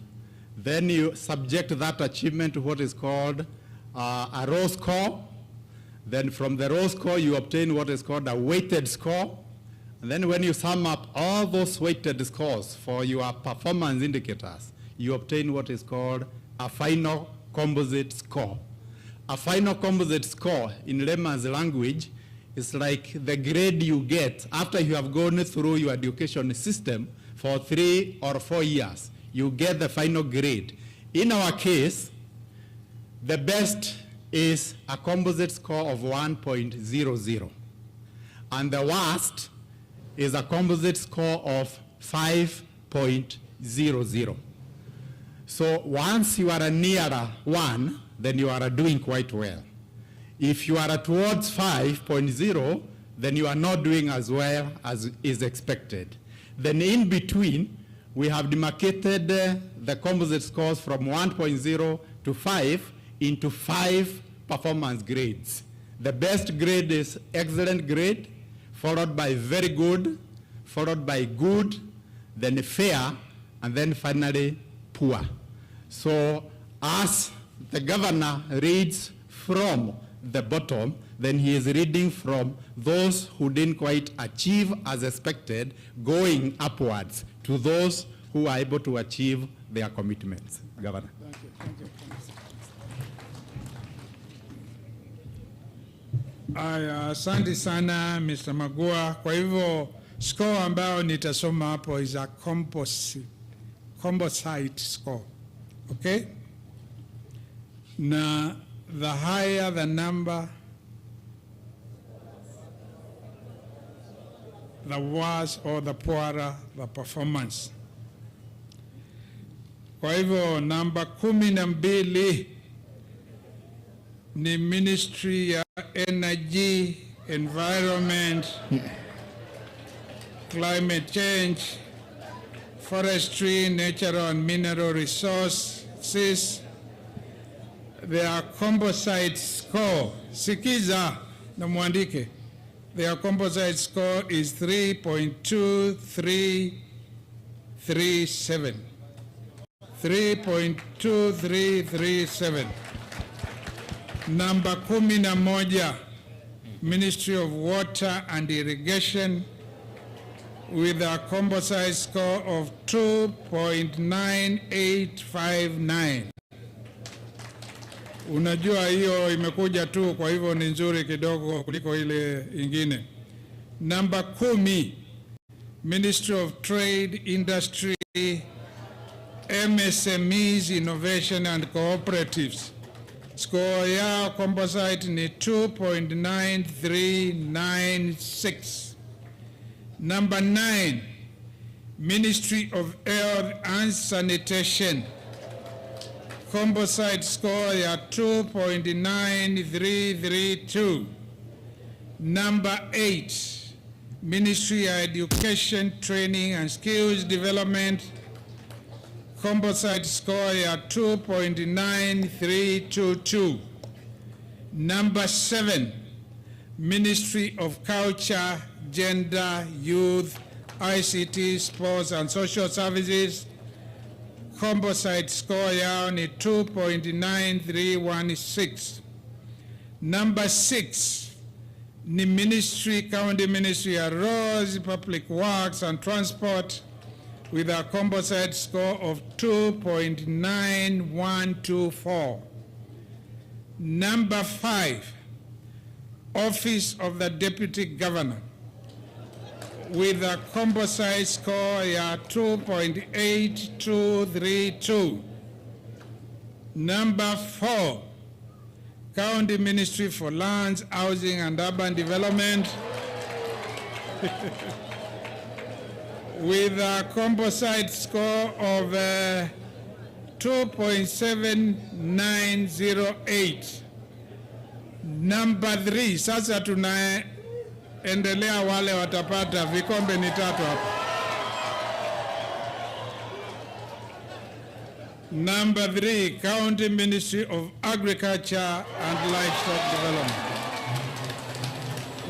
then you subject that achievement to what is called a raw score. Then from the raw score, you obtain what is called a weighted score. And then when you sum up all those weighted scores for your performance indicators, you obtain what is called a final composite score. A final composite score in layman's language is like the grade you get after you have gone through your education system for 3 or 4 years. You get the final grade. In our case, the best is a composite score of 1.00. And the worst is a composite score of 5.00. So once you are nearer 1, then you are doing quite well. If you are towards 5.0, then you are not doing as well as is expected. Then in between, we have demarcated the composite scores from 1.0 to 5 into 5 performance grades. The best grade is excellent grade, followed by very good, followed by good, then fair, and then finally poor. So as the governor reads from the bottom, then he is reading from those who didn't quite achieve as expected, going upwards to those who are able to achieve their commitments. Governor. Thank you. Thank you. Asante sana Mr. Magua. Kwa hivyo score ambayo nitasoma hapo is a composite score. Okay? Na the higher the number, the worse or the poorer the performance. Kwa hivyo namba 12 ni Ministry ya Energy, Environment, Climate Change, Forestry, Natural and Mineral Resources. Their composite score, sikiza na muandike, their composite score is 3.2337. 3.2337. Number 11, Ministry of Water and Irrigation, with a composite score of 2.9859. Unajua hiyo imekuja tu, kwa hivyo ni nzuri kidogo kuliko ile ingine. Number 10, Ministry of Trade, Industry, MSMEs, Innovation and Cooperatives. Score yao composite ni 2.9396. Number 9, Ministry of Health and Sanitation. Composite score ya 2.9332. Number 8, Ministry of Education, Training and Skills Development. Composite score ya 2.9322. Number 7, Ministry of Culture, Gender, Youth, ICT, Sports and Social Services. Composite score yao ni 2.9316. Number 6, ni Ministry, County Ministry of Roads, Public Works and Transport, with a composite score of 2.9124. Number 5, Office of the Deputy Governor, with a composite score ya 2.8232. Number 4, County Ministry for Lands, Housing and Urban Development with a composite score of 2.7908. Number 3, sasa tunaendelea, wale watapata vikombe ni 3 hapa. Number 3, County Ministry of Agriculture and Livestock Development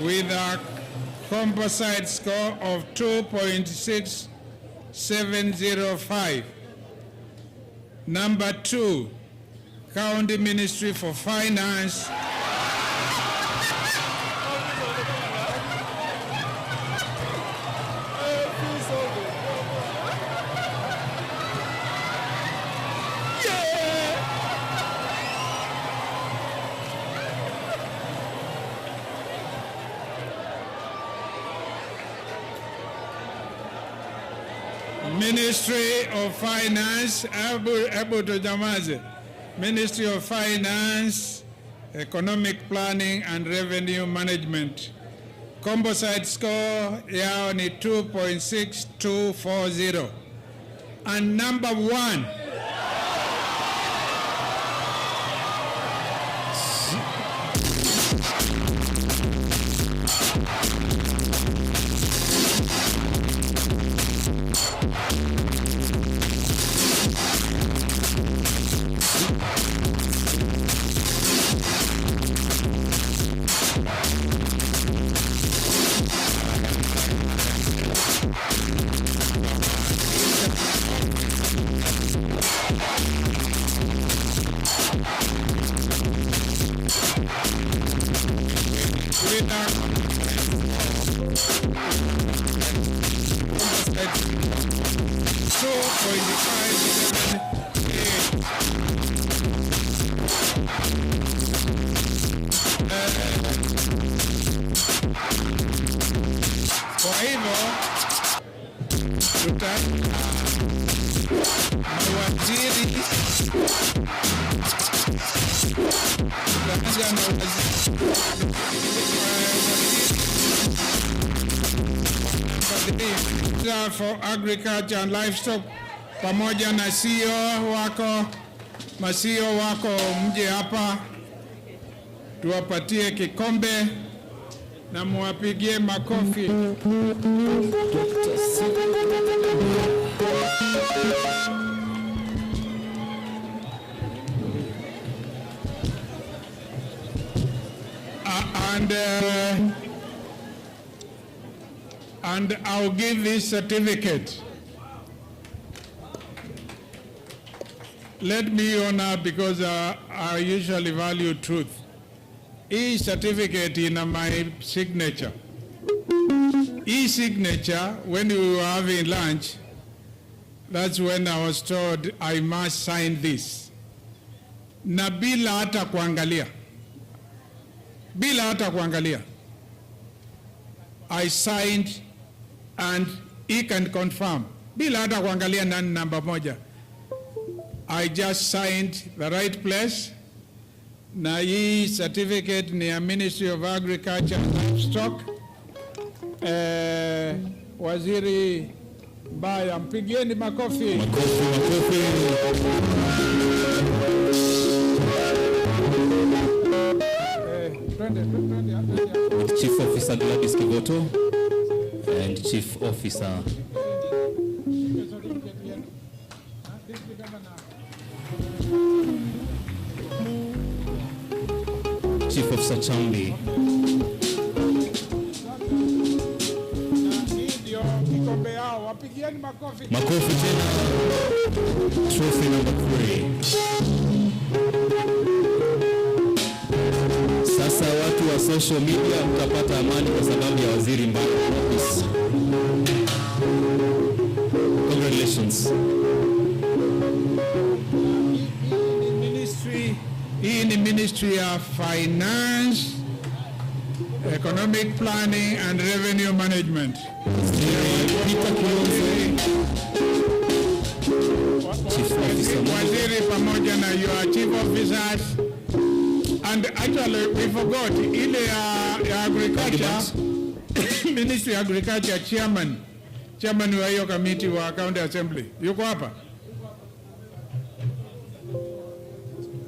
with a composite score of 2.6705. Number 2, County Ministry for Finance Ministry of Finance, Ministry of Finance, Economic Planning and Revenue Management. Composite score yao ni 2.6240. And number 1, kwa hivyo mawaziri for Agriculture and Livestock pamoja na CEO wako, masio wako, mje hapa tuwapatie kikombe na muwapigie makofi. And I'll give this certificate. Let me honor, because I usually value truth. E-certificate in my signature. E-signature, when we were having lunch, that's when I was told I must sign this. Na bila hata kuangalia. Bila hata kuangalia. I signed and he can confirm. Bila hata kuangalia nani namba moja. I just signed the right place. Na hii certificate ni ya Ministry of Agriculture and Livestock. Waziri Mbaya, mpigieni makofi. Makofi. Chief Officer Gladys Kigoto and Chief Officer Chambi. Makofi tena. Trophy number 3. Sasa watu wa social media mtapata amani kwa sababu ya Waziri Mbaya. Congratulations. Hii ni Ministry of Finance, Economic Planning and Revenue Management. Waziri pamoja na your chief officers. And actually we forgot ile ya agriculture, Ministry of Agriculture chairman wa hiyo committee wa County Assembly. Yuko hapa?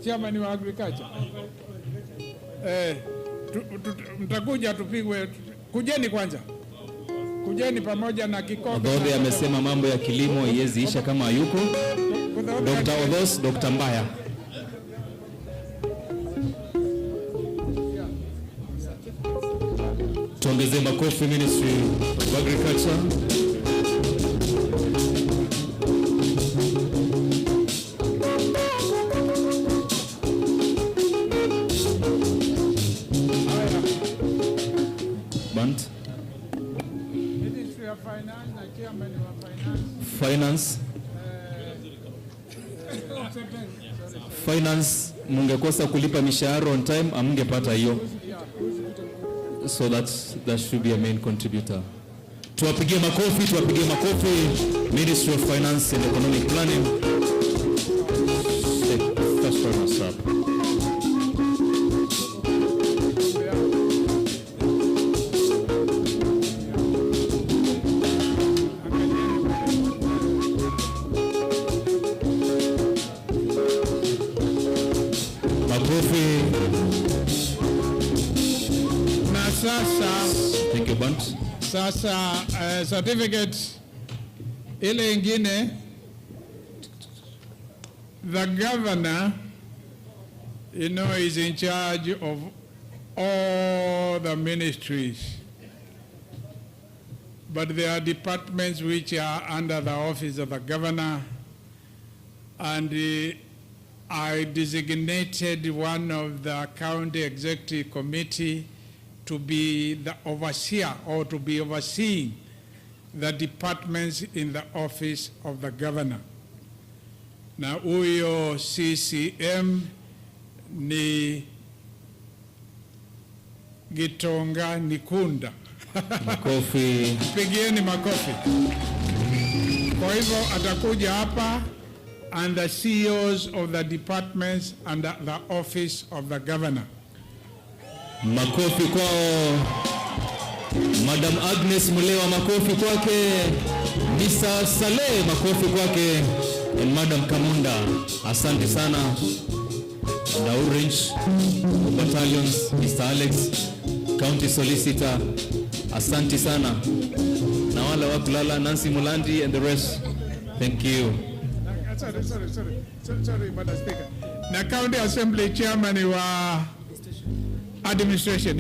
Chairman wa Agriculture. Mtakuja tupigwe. Kujeni kwanza. Kujeni pamoja na kikopo. Odode amesema mambo ya kilimo iyeziisha kama hayuko. Dr. Odos, Dr. Mbaya. Tuongeze makofi Ministry of Agriculture. Bant. Ministry of Finance na chairman wa Finance. Finance mungekosa kulipa mishahara on time amungepata hiyo. So that should be a main contributor. Tuwapigie makofi Ministry of Finance and Economic Planning. First runners up. Thank you, Bant. Sasa certificate ile ingine, the governor, is in charge of all the ministries. But there are departments which are under the office of the governor, and I designated one of the county executive committee to be the overseer or to be overseeing the departments in the office of the governor. Na huyo CCM ni Gitonga Nikunda. Makofi. Pigieni makofi. Kwa hivyo atakuja hapa, and the CEOs of the departments under the office of the governor. Makofi kwao. Madam Agnes Mulewa, makofi kwake. Mr. Saleh, makofi kwake. And Madam Kamunda, asante sana. The Orange Battalions, Mr. Alex, County Solicitor, asante sana. Na wale wa kulala, Nancy Mulandi and the rest, thank you. Sorry, Madam Speaker. Na County Assembly Chairman wa Administration,